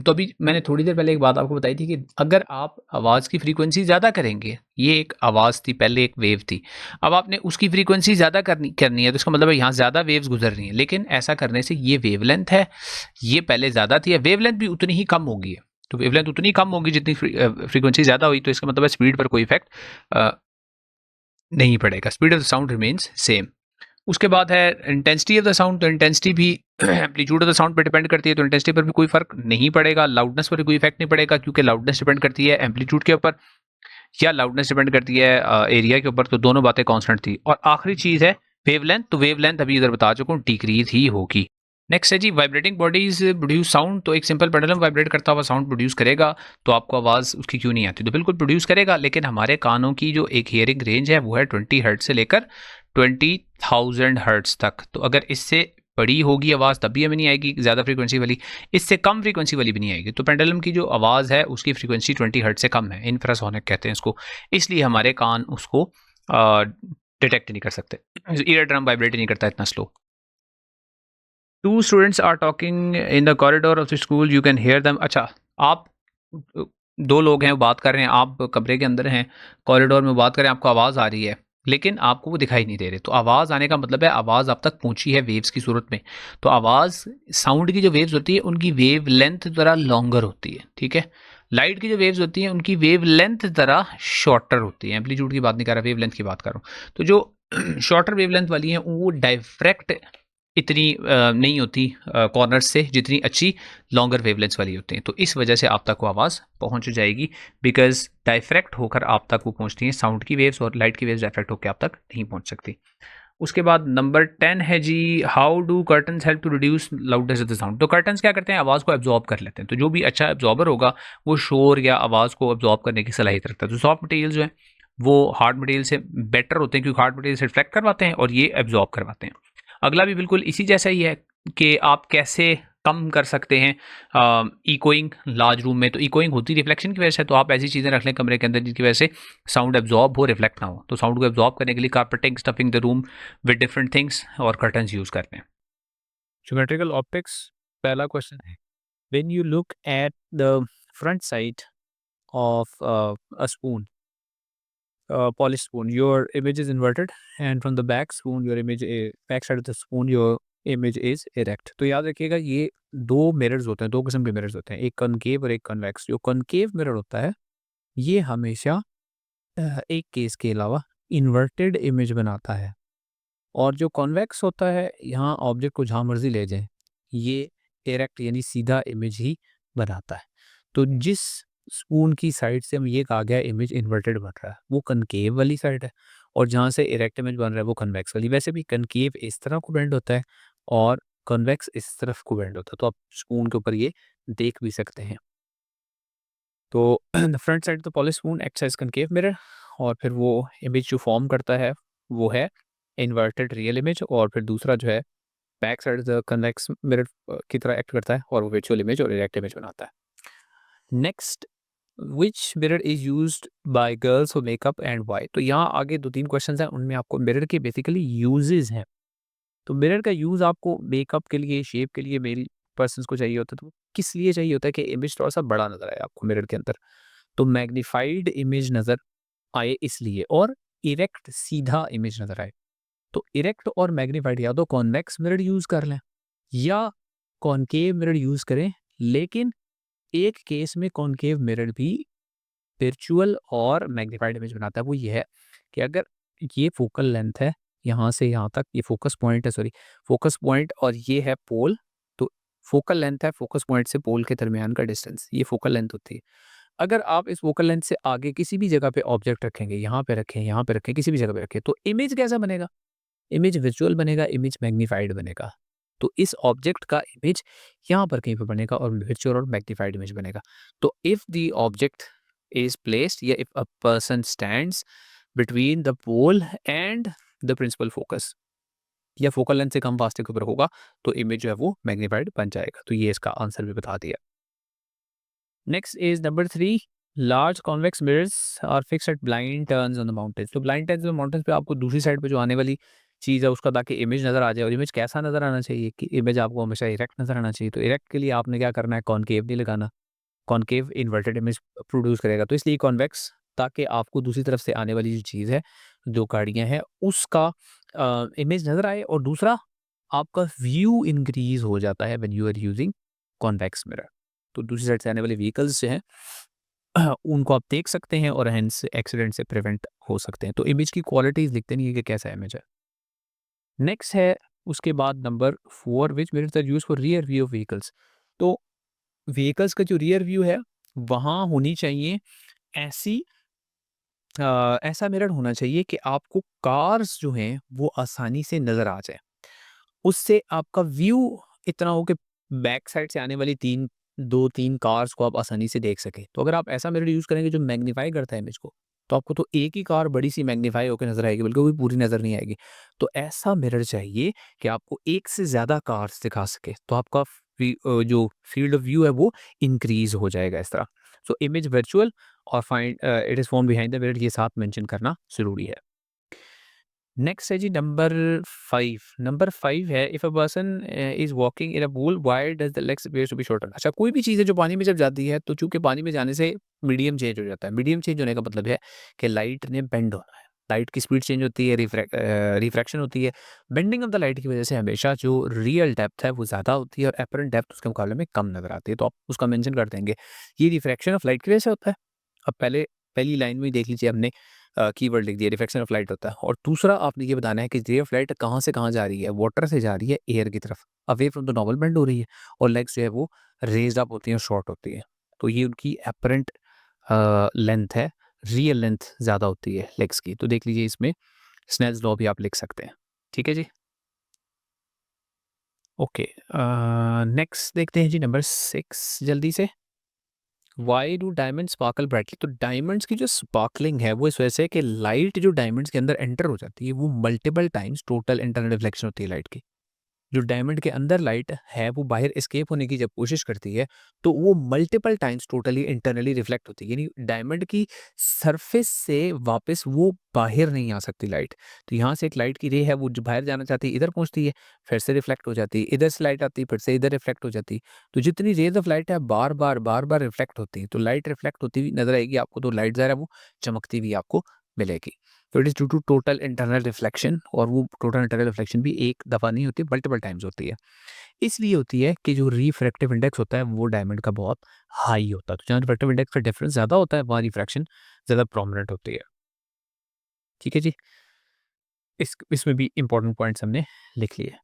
तो अभी मैंने थोड़ी देर पहले एक बात आपको बताई थी कि अगर आप आवाज़ की फ्रीक्वेंसी ज़्यादा करेंगे, ये एक आवाज़ थी, पहले एक वेव थी, अब आपने उसकी फ्रीक्वेंसी ज़्यादा करनी है, तो इसका मतलब है यहाँ ज़्यादा वेव्स गुजर रही हैं। लेकिन ऐसा करने से ये वेवलेंथ है, ये पहले ज़्यादा थी, वेवलेंथ भी उतनी ही कम होगी। तो वेवलेंथ उतनी कम होगी जितनी फ्रीक्वेंसी ज़्यादा हुई, तो इसका मतलब है स्पीड पर कोई इफेक्ट नहीं पड़ेगा, speed of the sound remains same. उसके बाद है इंटेंसिटी ऑफ द साउंड। तो इंटेंसिटी भी एम्पलीट्यूड ऑफ द साउंड पर डिपेंड करती है, तो इंटेंसिटी पर भी कोई फर्क नहीं पड़ेगा। लाउडनेस पर भी कोई इफेक्ट नहीं पड़ेगा, क्योंकि लाउडनेस डिपेंड करती है एम्पलीट्यूड के ऊपर, या लाउडनेस डिपेंड करती है एरिया के ऊपर। तो दोनों बातें कांस्टेंट थी। और आखिरी चीज है वेवलेंथ। तो वेवलेंथ अभी इधर बता चुका हूँ, डिक्रीज ही होगी। नेक्स्ट है जी, वाइब्रेटिंग बॉडीज प्रोड्यूस साउंड। तो एक सिंपल पेंडुलम वाइब्रेट करता हुआ साउंड प्रोड्यूस करेगा, तो आपको आवाज़ उसकी क्यों नहीं आती, तो बिल्कुल प्रोड्यूस करेगा, लेकिन हमारे कानों की जो एक हियरिंग रेंज है वो है 20 हर्ट्ज से लेकर 20,000 हर्ट्ज तक। तो अगर इससे बड़ी होगी आवाज़ तब भी हमें नहीं आएगी ज़्यादा फ्रीक्वेंसी वाली, इससे कम फ्रीक्वेंसी वाली भी नहीं आएगी। तो पेंडुलम की जो आवाज़ है उसकी फ्रीक्वेंसी 20 हर्ट्ज से कम है, इंफ्रासोनिक कहते हैं इसको, इसलिए हमारे कान उसको डिटेक्ट नहीं कर सकते, ईयर ड्रम वाइब्रेट नहीं करता इतना slow. Two students are talking in the corridor of the school, you can hear them. अच्छा, आप दो लोग हैं, वो बात कर रहे हैं, आप कमरे के अंदर हैं, कॉरिडोर में बात कर रहे हैं, आपको आवाज़ आ रही है, लेकिन आपको वो दिखाई नहीं दे रहे। तो आवाज़ आने का मतलब है आवाज़ आप तक पहुंची है वेव्स की सूरत में। तो आवाज़, साउंड की जो वेव्स होती है उनकी वेव लेंथ ज़रा लॉन्गर होती है, ठीक है। लाइट की जो वेव्स होती हैं उनकी वेव लेंथ ज़रा शॉर्टर होती है। एम्पलीट्यूड की बात नहीं कर रहा, वेव लेंथ की बात कर रहा हूँ। तो जो शॉर्टर वेव लेंथ वाली हैं वो डायफ्रैक्ट इतनी नहीं होती कॉर्नर्स से, जितनी अच्छी लॉन्गर वेवलेंथ्स वाली होती हैं। तो इस वजह से आप तक वो आवाज़ पहुंच जाएगी, बिकॉज डायफ्रैक्ट होकर आप तक वो पहुंचती हैं साउंड की वेव्स, और लाइट की वेव्स डायफ्रैक्ट होकर आप तक नहीं पहुंच सकती। उसके बाद नंबर 10 है जी, how do curtains help to reduce loudness of the sound. तो कर्टन्स क्या करते हैं, आवाज़ को एब्जॉर्ब कर लेते हैं। तो जो भी अच्छा एब्जॉर्बर होगा वो शोर या आवाज़ को एब्जॉर्ब करने की सलाहियत रखता है। तो सॉफ्ट मटेरियल जो है वो हार्ड मटेरियल से बेटर होते हैं, क्योंकि हार्ड मटेरियल से रिफ्लेक्ट करवाते हैं और ये एब्जॉर्ब करवाते हैं। अगला भी बिल्कुल इसी जैसा ही है कि आप कैसे कम कर सकते हैं इकोइंग लार्ज रूम में। तो इकोइंग होती रिफ्लेक्शन की वजह से, तो आप ऐसी चीज़ें रख लें कमरे के अंदर जिनकी वजह से साउंड एब्जॉर्ब हो, रिफ्लेक्ट ना हो। तो साउंड को एब्जॉर्ब करने के लिए carpeting, stuffing the room with different things और कर्टन्स यूज़ करते हैं। Geometrical optics, पहला क्वेश्चन है, when you look at the front side of a spoon, polished spoon, your image is inverted, and from the back spoon, your image, back side of the spoon, your image is erect. तो याद रखिएगा ये दो mirrors होते हैं, दो किस्म के मिरर्स होते हैं, एक कनकेव और एक कन्वेक्स। जो कनकेव मिरर होता है ये हमेशा एक केस के अलावा इन्वर्टेड इमेज बनाता है, और जो कॉन्वेक्स होता है यहाँ ऑब्जेक्ट को जहाँ मर्जी ले जाए ये डायरेक्ट यानी सीधा इमेज ही बनाता है। तो जिस स्पून की साइड से हम ये कहा गया इमेज इन्वर्टेड बन रहा है वो कनकेव वाली साइड है, और जहाँ से इरेक्ट इमेज बन रहा है वो कन्वेक्स वाली। वैसे भी कनकेव इस तरह को बेंड होता है और कन्वेक्स इस तरफ को बेंड होता है, तो आप स्पून के ऊपर ये देख भी सकते हैं। तो the front side of the polish spoon acts as concave mirror, और फिर वो इमेज जो फॉर्म करता है वो है इन्वर्टेड रियल इमेज, और फिर दूसरा जो है बैक साइड कन्वेक्स मिरर की तरह एक्ट करता है और वो वर्चुअल इमेज और इरेक्ट इमेज बनाता है। Next, which mirror is used by girls for makeup and why? तो यहाँ आगे 2-3 क्वेश्चंस हैं, उनमें आपको मिरर के बेसिकली यूजेस हैं। तो मिरर का यूज़ आपको मेकअप के लिए, शेप के लिए मेल पर्सन्स को चाहिए होता है, तो किस लिए चाहिए होता है कि इमेज थोड़ा-सा बड़ा नज़र आए आपको मिरर के अंदर। तो मैग्नीफाइड इमेज नज़र आए इसलिए, और इरेक्ट सीधा इमेज नज़र आए। तो इरेक्ट और मैग्नीफाइड या तो कॉन्वेक्स मिरर यूज़ कर लें या कॉनकेव मिरर यूज़ करें, लेकिन एक केस में कॉनकेव मिरर भी वर्चुअल और मैग्नीफाइड इमेज बनाता है। वो ये है कि अगर ये फोकल लेंथ है, यहाँ से यहाँ तक ये फोकस पॉइंट है, सॉरी फोकस पॉइंट, और ये है पोल, तो फोकल लेंथ है फोकस पॉइंट से पोल के दरमियान का डिस्टेंस, ये फोकल लेंथ होती है। अगर आप इस फोकल लेंथ से आगे किसी भी जगह पे ऑब्जेक्ट रखेंगे, यहाँ पे रखें, यहाँ पे रखें, किसी भी जगह पे रखें, तो इमेज कैसा बनेगा? इमेज विजुअल बनेगा, इमेज मैग्नीफाइड बनेगा। तो इस ऑब्जेक्ट का इमेज यहाँ पर कहीं पे बनेगा और विजुअल और मैग्नीफाइड इमेज बनेगा। तो if the object is placed या if a person stands between the pole and the principal focus, या फोकल लेंथ से कम फासले के ऊपर होगा, तो इमेज जो है वो मैग्नीफाइड बन जाएगा। तो ये इसका आंसर भी बता दिया। Next is number 3, large convex mirrors are fixed at blind turns on the mountains. तो ब्लाइंड टर्न्स ऑन माउंटेन्स पे आपको दूसरी साइड पे जो आने वाली चीज़ है उसका, ताकि इमेज नज़र आ जाए, और इमेज कैसा नज़र आना चाहिए कि इमेज आपको हमेशा इरेक्ट नज़र आना चाहिए। तो इरेक्ट के लिए आपने क्या करना है, कॉनकेव नहीं लगाना, कॉनकेव इन्वर्टेड इमेज प्रोड्यूस करेगा। तो इसलिए कॉन्वेक्स, ताकि आपको दूसरी तरफ से आने वाली जो चीज़ है, जो गाड़ियाँ हैं, उसका इमेज नज़र आए, और दूसरा आपका व्यू इंक्रीज हो जाता है when you are using convex mirror. तो दूसरी साइड से आने वाले व्हीकल्स जो हैं उनको आप देख सकते हैं और हेंस एक्सीडेंट से प्रिवेंट हो सकते हैं। तो इमेज की क्वालिटीज़ दिखते नहीं है कि कैसा इमेज है। नेक्स्ट है उसके बाद number 4, which mirrors are used for rear view of vehicles. तो व्हीकल्स का जो रियर व्यू है, वहाँ होनी चाहिए ऐसी ऐसा मिरर होना चाहिए कि आपको कार्स जो हैं वो आसानी से नज़र आ जाए। उससे आपका व्यू इतना हो कि बैक साइड से आने वाली 2-3 कार्स को आप आसानी से देख सकें। तो अगर आप ऐसा मिरर यूज़ करेंगे जो मैग्नीफाई करता है इमेज को, तो आपको तो एक ही कार बड़ी-सी मैग्नीफाई होके नज़र आएगी, बल्कि वो भी पूरी नज़र नहीं आएगी। तो ऐसा मिरर चाहिए कि आपको एक से ज़्यादा कार्स दिखा सके, तो आपका जो फील्ड ऑफ व्यू है वो इंक्रीज़ हो जाएगा इस तरह। सो इमेज वर्चुअल और find it is form behind the mirror, ये साथ मेंशन करना ज़रूरी है। नेक्स्ट है जी नंबर 5। नंबर 5 है, if a person is walking in a pool, why does the legs appear to be shorter? अच्छा, कोई भी चीज़ है जो पानी में जब जाती है, तो चूंकि पानी में जाने से मीडियम चेंज हो जाता है। मीडियम चेंज होने का मतलब है कि लाइट ने बेंड होना है, लाइट की स्पीड चेंज होती है, रिफ्रैक्शन होती है। बेंडिंग ऑफ द लाइट की वजह से हमेशा जो रियल डेप्थ है वो ज़्यादा होती है और एपरेंट डेप्थ उसके मुकाबले में कम नजर आती है। तो आप उसका मेंशन कर देंगे, ये रिफ्रैक्शन ऑफ लाइट की वजह से होता है। अब पहली लाइन में ही देख लीजिए, हमने कीवर्ड लिख दिया, रिफ्लेक्शन ऑफ लाइट होता है। और दूसरा आपने ये बताना है कि रे ऑफ लाइट कहाँ से कहाँ जा रही है, वाटर से जा रही है एयर की तरफ, away from the normal bend हो रही है, और लेग्स जो है वो रेज्ड अप होती हैं, शॉर्ट होती है। तो ये उनकी एपरेंट लेंथ है, रियल लेंथ ज़्यादा होती है लेग्स की। तो देख लीजिए, इसमें स्नेल्स लॉ भी आप लिख सकते हैं। ठीक है जी, ओके। नेक्स्ट देखते हैं जी नंबर 6 जल्दी से। Why do diamond sparkle brightly? तो डायमंड्स की जो स्पार्कलिंग है वो इस वजह से कि लाइट जो डायमंड्स के अंदर एंटर हो जाती है वो multiple times total internal reflection होती है लाइट की। जो डायमंड के अंदर लाइट है वो बाहर एस्केप होने की जब कोशिश करती है, तो वो multiple times totally internally reflect होती है, यानी डायमंड की सरफेस से वापस वो बाहर नहीं आ सकती लाइट। तो यहाँ से एक लाइट की रे है, वो जो बाहर जाना चाहती है इधर पहुँचती है, फिर से रिफ्लेक्ट हो जाती है, इधर से लाइट आती है, फिर से इधर रिफ्लेक्ट हो जाती है। तो जितनी रेज ऑफ लाइट है बार बार रिफ्लेक्ट होती है, तो लाइट रिफ्लेक्ट होती हुई नजर आएगी आपको, तो लाइट ज़रा वो चमकती हुई आपको मिलेगी। तो it is due to total internal reflection, और वो टोटल इंटरनल रिफ्लेक्शन भी एक दफ़ा नहीं होती, मल्टीपल टाइम्स होती है। इसलिए होती है कि जो रिफ्रैक्टिव इंडेक्स होता है वो डायमंड का बहुत हाई होता है। तो जहाँ रिफ्रैक्टिव इंडेक्स का डिफरेंस ज़्यादा होता है वहाँ रिफ्रैक्शन ज़्यादा प्रोमिनेंट होती है। ठीक है जी, इसमें भी इंपॉर्टेंट पॉइंट्स हमने लिख लिए।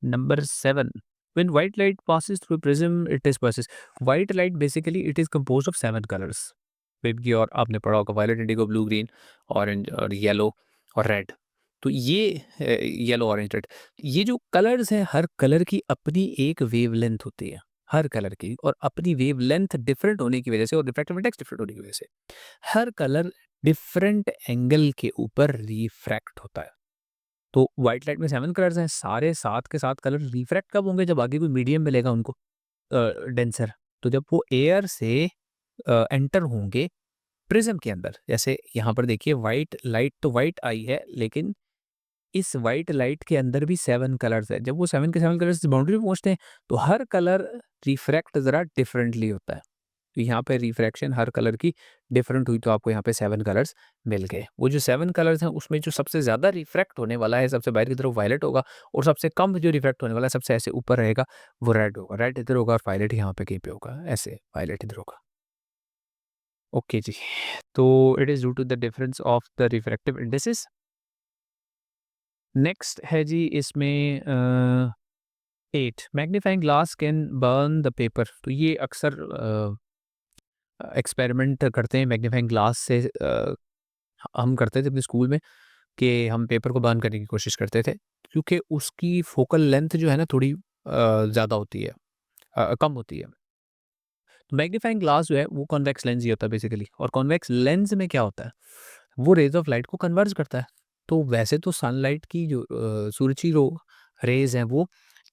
Number 7, when white light passes through a prism it disperses। white light basically it is composed of 7 colors। बेबकी, और आपने पढ़ा होगा violet, indigo, blue, green, orange और येलो और रेड। तो ये येलो, ऑरेंज, रेड, ये जो कलर्स हैं, हर कलर की अपनी एक वेवलेंथ होती है, हर कलर की, और अपनी वेवलेंथ डिफरेंट होने की वजह से और रिफ्रैक्टिव इंडेक्स डिफरेंट होने की वजह से हर कलर डिफरेंट एंगल के ऊपर रिफ्रैक्ट होता है। तो व्हाइट लाइट में 7 कलर्स हैं, सारे 7 के 7 कलर रिफ्रैक्ट कब होंगे? जब आगे कोई मीडियम मिलेगा उनको डेंसर। तो जब वो एयर से एंटर होंगे प्रिज्म के अंदर, जैसे यहाँ पर देखिए व्हाइट लाइट तो व्हाइट आई है, लेकिन इस व्हाइट लाइट के अंदर भी 7 कलर्स है। जब वो 7 के 7 कलर्स बाउंड्री पे पहुँचते हैं, तो हर कलर रिफ्रैक्ट ज़रा डिफरेंटली होता है। तो यहाँ पे रिफ्रैक्शन हर कलर की डिफरेंट हुई, तो आपको यहाँ पे 7 कलर्स मिल गए। वो जो 7 कलर्स हैं उसमें जो सबसे ज़्यादा रिफ्रैक्ट होने वाला है, सबसे बाहर की तरफ वायलेट होगा, और सबसे कम जो रिफ्रैक्ट होने वाला है, सबसे ऐसे ऊपर रहेगा, वो रेड होगा। रेड इधर होगा और वायलेट यहाँ पे कहीं पे होगा, ऐसे वायलेट इधर होगा। ओके जी। तो it is due to the difference of the refractive indices. Next है जी इसमें 8 magnifying glass can burn the paper. तो ये अक्सर एक्सपेरिमेंट करते हैं मैग्नीफाइंग ग्लास से। हम करते थे अपने स्कूल में कि हम पेपर को बर्न करने की कोशिश करते थे, क्योंकि उसकी फोकल लेंथ जो है ना थोड़ी ज़्यादा होती है, कम होती है। तो मैग्नीफाइंग ग्लास जो है वो कॉन्वेक्स लेंस ही होता है बेसिकली, और कॉन्वेक्स लेंस में क्या होता है, वो रेज ऑफ लाइट को कन्वर्ज करता है। तो वैसे तो सनलाइट की जो सूरज की रो रेज हैं वो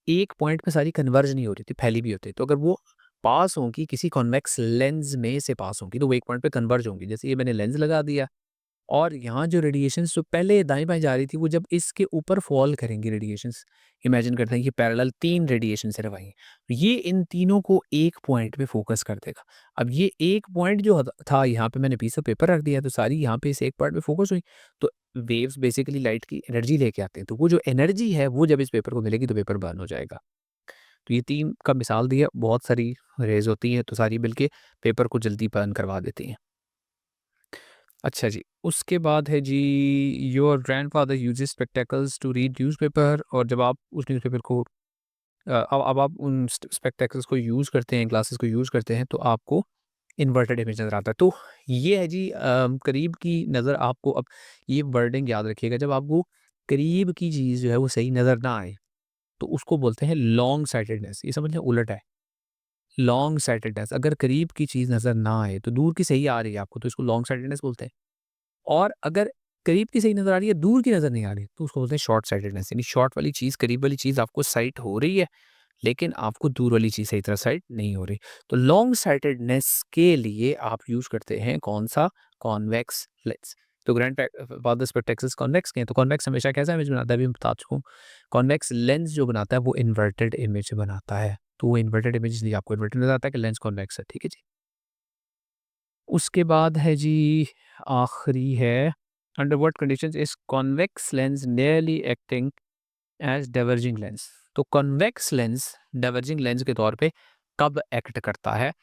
एक पॉइंट पे सारी कन्वर्ज नहीं हो रही थी, फैली भी होती। तो अगर वो पास होंगी किसी कॉन्वेक्स लेंस में से पास होंगी, तो वो एक पॉइंट पे कन्वर्ज होंगी। जैसे ये मैंने लेंस लगा दिया, और यहाँ जो रेडिएशंस जो पहले दाएँ-बाएँ जा रही थी, वो जब इसके ऊपर फ़ॉल करेंगी रेडिएशंस, इमेजिन करते हैं कि पैरेलल 3 रेडिएशन सिर्फ आई हैं। ये इन तीनों को एक पॉइंट पे फ़ोकस कर देगा। अब ये एक पॉइंट जो था यहाँ पे मैंने पीस ऑफ पेपर रख दिया, तो सारी यहाँ पे इस एक पॉइंट पे फ़ोकस हुई। तो वेव्स बेसिकली लाइट की एनर्जी लेके आते हैं। तो वो जो एनर्जी है, वो जब इस पेपर को मिलेगी तो पेपर बर्न हो जाएगा। तो ये 3 का मिसाल दिया, बहुत सारी रेज़ होती हैं, तो सारी मिलके पेपर को जल्दी बर्न करवा देती हैं। अच्छा जी, उसके बाद है जी your grandfather usages spectacles to read newspaper. और जब आप उस न्यूज़पेपर को अब आप उन स्पेक्टेकल्स को यूज़ करते हैं, ग्लासेस को यूज़ करते हैं, तो आपको इन्वर्टेड इमेज नज़र आता है। तो ये है जी करीब की नज़र आपको। अब ये वर्डिंग याद रखिएगा, जब आपको करीब की चीज़ जो है वो सही नज़र ना आए, तो उसको बोलते हैं लॉन्ग साइटेडनेस। ये समझ लें उलट है, लॉन्ग साइटेडनेस। अगर करीब की चीज़ नज़र ना आए, तो दूर की सही आ रही है आपको, तो इसको लॉन्ग साइटेडनेस बोलते हैं। और अगर करीब की सही नज़र आ रही है, दूर की नज़र नहीं आ रही, तो उसको बोलते हैं शॉर्ट साइटेडनेस। यानी शॉर्ट वाली चीज़, करीब वाली चीज़ आपको साइट हो रही है, लेकिन आपको दूर वाली चीज़ सही तरह साइट नहीं हो रही। तो लॉन्ग साइटेडनेस के लिए आप यूज़ करते हैं कौन-सा? Convex lens. तो फादर स्पेक्टेकल्स कॉन्वेक्स के हैं, तो कॉन्वेक्स हमेशा कैसा इमेज बनाता है, अभी मैं बता चुका हूँ। कॉन्वेक्स लेंस जो बनाता है वो इन्वर्टेड इमेज बनाता है। तो वो इन्वर्टेड इमेज इसलिए आपको इन्वर्टेड नज़र आता है कि लेंस कॉन्वेक्स है, ठीक है जी। उसके बाद है जी आखिरी है, under what conditions is convex lens nearly acting as diverging lens. तो कॉन्वेक्स लेंस डाइवर्जिंग लेंस के तौर पे कब एक्ट करता है?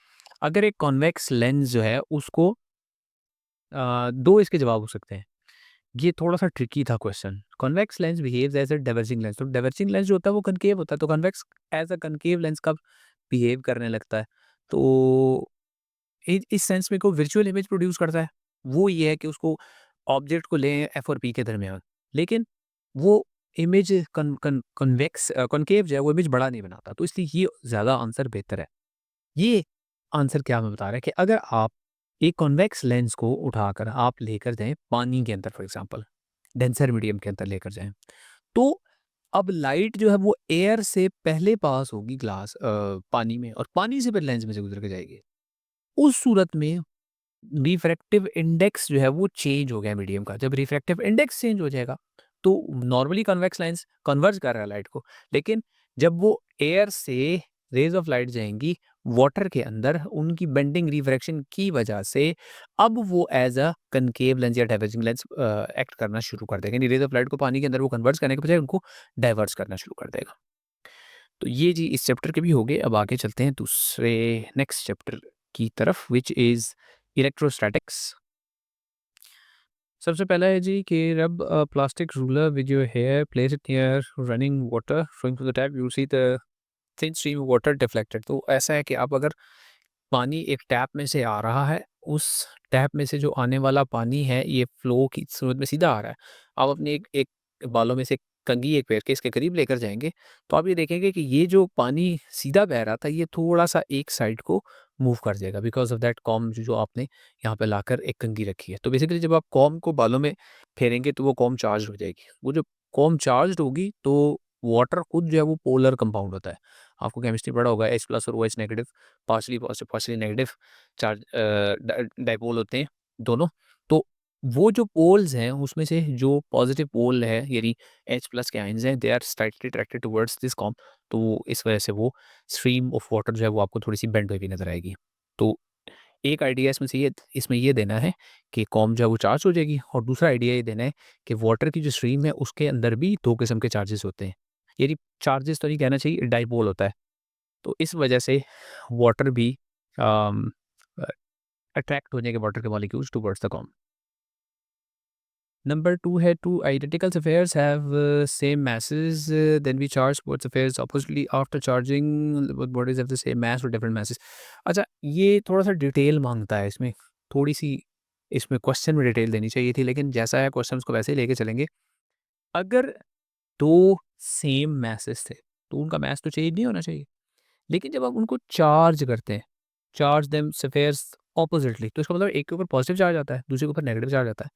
अगर एक कॉन्वेक्स लेंस जो है उसको दो इसके जवाब हो सकते हैं। ये थोड़ा सा ट्रिकी था question. Convex lens behaves as a diverging lens. तो डाइवर्जिंग लेंस जो होता है वो कनकेव होता है, तो convex as a concave lens कब बिहेव करने लगता है? तो इस सेंस में कोई वर्चुअल इमेज प्रोड्यूस करता है, वो ये है कि उसको ऑब्जेक्ट को लें एफ और पी के दरमियान, लेकिन वो इमेज कन्वेक्स कॉन्केव जो है वो इमेज बड़ा नहीं बनाता, तो इसलिए ये ज़्यादा आंसर बेहतर है। ये आंसर क्या हमें बता रहा है कि अगर आप एक कॉन्वेक्स लेंस को उठाकर आप लेकर जाएं पानी के अंदर, फॉर एग्जांपल डेंसर मीडियम के अंदर लेकर जाएं, तो अब लाइट जो है वो एयर से पहले पास होगी ग्लास पानी में, और पानी से फिर लेंस में से गुजर के जाएगी। उस सूरत में रिफ्रैक्टिव इंडेक्स जो है वो चेंज हो गया मीडियम का। जब रिफ्रैक्टिव इंडेक्स चेंज हो जाएगा, तो नॉर्मली कन्वेक्स लेंस कन्वर्ज कर रहा है लाइट को, लेकिन जब वो एयर से रेज ऑफ लाइट जाएंगी वाटर के अंदर, उनकी बेंडिंग रिफ्रैक्शन की वजह से अब वो एज अ कनकेव लेंस या डाइवर्जिंग लेंस एक्ट करना शुरू कर देगा। यानी रेज ऑफ लाइट को पानी के अंदर वो कन्वर्ज करने के बजाय उनको डाइवर्स करना शुरू कर देगा। तो ये जी इस चैप्टर के भी हो गए। अब आगे चलते हैं दूसरे नेक्स्ट चैप्टर की तरफ, विच इज़ इलेक्ट्रोस्टैटिक्स। सबसे पहला है जी कि rub plastic ruler with your hair, place it near running water, flowing through the tap, you see the thin stream of water deflected. तो ऐसा है कि आप अगर पानी एक टैप में से आ रहा है, उस टैप में से जो आने वाला पानी है ये फ्लो की सूरत में सीधा आ रहा है। आप अपने एक एक बालों में से कंघी एक पेड़ के इसके करीब लेकर जाएँगे, तो आप ये देखेंगे कि ये जो पानी सीधा बह रहा था, ये थोड़ा-सा एक साइड को मूव कर जाएगा बिकॉज ऑफ दैट कॉम जो आपने यहाँ पे लाकर एक कंघी रखी है। तो बेसिकली जब आप कॉम को बालों में फेरेंगे तो वो कॉम चार्ज हो जाएगी। वो जब कॉम चार्ज होगी तो वाटर खुद जो है वो पोलर कंपाउंड होता है। आपको केमिस्ट्री पढ़ा होगा, H प्लस और OH negative, partially positive partially negative charge dipole होते हैं दोनों। तो वो जो पोल्स हैं उसमें से जो पॉजिटिव पोल है यानी H प्लस के आयंस हैं, they are slightly attracted towards this comb. तो इस वजह से वो स्ट्रीम ऑफ वाटर जो है वो आपको थोड़ी-सी बेंड हुई भी नज़र आएगी। तो एक आइडिया इसमें ये देना है कि कॉम जो है वो चार्ज हो जाएगी, और दूसरा आइडिया ये देना है कि वाटर की जो स्ट्रीम है उसके अंदर भी 2 किस्म के चार्जेस होते हैं। यानी चार्जेस तो नहीं कहना चाहिए, डाइपोल होता है। तो इस वजह से वाटर भी अम, अ, अट्रैक्ट हो जाएंगे वाटर के molecules towards the com. Number 2 है, two identical spheres have same masses, then we charge both spheres oppositely after charging both bodies have the same mass or different masses। अच्छा, ये थोड़ा-सा detail माँगता है इसमें, थोड़ी-सी इसमें क्वेश्चन में डिटेल देनी चाहिए थी, लेकिन जैसा है क्वेश्चन उसको वैसे ही लेके चलेंगे। अगर 2 सेम मैसेस थे, तो उनका मास तो चेंज नहीं होना चाहिए। लेकिन जब आप उनको चार्ज करते हैं, चार्ज देम स्फेयर्स ऑपोजिटली, तो इसका मतलब एक के ऊपर पॉजिटिव चार्ज आता है, दूसरे के ऊपर नेगेटिव चार्ज आता है।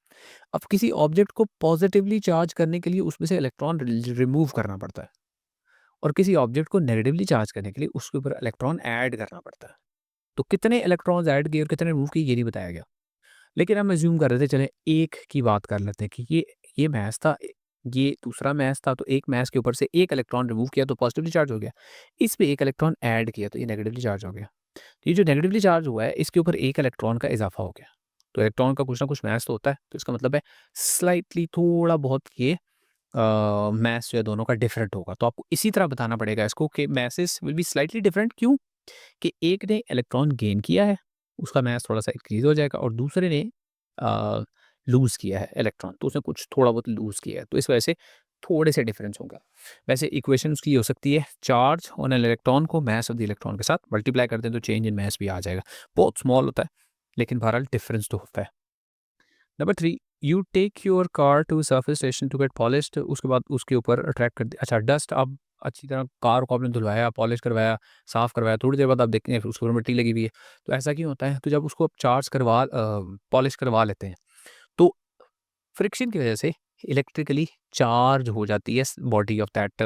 अब किसी ऑब्जेक्ट को पॉजिटिवली चार्ज करने के लिए उसमें से इलेक्ट्रॉन रिमूव करना पड़ता है, और किसी ऑब्जेक्ट को नेगेटिवली चार्ज करने के लिए उसके ऊपर इलेक्ट्रॉन ऐड करना पड़ता है। तो कितने इलेक्ट्रॉन्स ऐड किए और कितने रिमूव किए ये नहीं बताया गया। लेकिन हम एज्यूम कर रहे थे, चले एक की बात कर लेते हैं कि ये मैस था, ये दूसरा मैस था, तो एक मैस के ऊपर से एक इलेक्ट्रॉन रिमूव किया तो पॉजिटिवली चार्ज हो गया, इस पे एक इलेक्ट्रॉन ऐड किया तो ये नेगेटिवली चार्ज हो गया। तो ये जो नेगेटिवली चार्ज हुआ है इसके ऊपर एक इलेक्ट्रॉन का इजाफा हो गया। तो इलेक्ट्रॉन का कुछ ना कुछ मैस तो होता है, तो इसका मतलब है स्लाइटली थोड़ा बहुत ये मैस जो है दोनों का डिफरेंट होगा। तो आपको इसी तरह बताना पड़ेगा इसको कि masses will be slightly different. क्यों? कि एक ने इलेक्ट्रॉन गेन किया है, उसका मास थोड़ा-सा इंक्रीज़ हो जाएगा, और दूसरे ने लूज़ किया है इलेक्ट्रॉन, तो उसने कुछ थोड़ा बहुत लूज़ किया है, तो इस वजह से थोड़े से डिफरेंस होगा। वैसे इक्वेशन उसकी ये हो सकती है, चार्ज ऑन एन इलेक्ट्रॉन को मास ऑफ द इलेक्ट्रॉन के साथ मल्टीप्लाई कर दें तो चेंज इन मास भी आ जाएगा। बहुत स्मॉल होता है, लेकिन बहरहाल डिफरेंस तो होता है। Number 3, you take your car to service station to get polished. उसके बाद उसके ऊपर अट्रैक्ट कर अच्छा डस्ट, अब अच्छी तरह कार को आपने धुलवाया, पॉलिश करवाया, साफ़ करवाया, थोड़ी देर बाद आप देखते हैं उसके ऊपर मिट्टी लगी हुई है। तो ऐसा क्यों होता है? तो जब उसको आप पॉलिश करवा लेते हैं, तो फ्रिक्शन की वजह से इलेक्ट्रिकली चार्ज हो जाती है बॉडी ऑफ दैट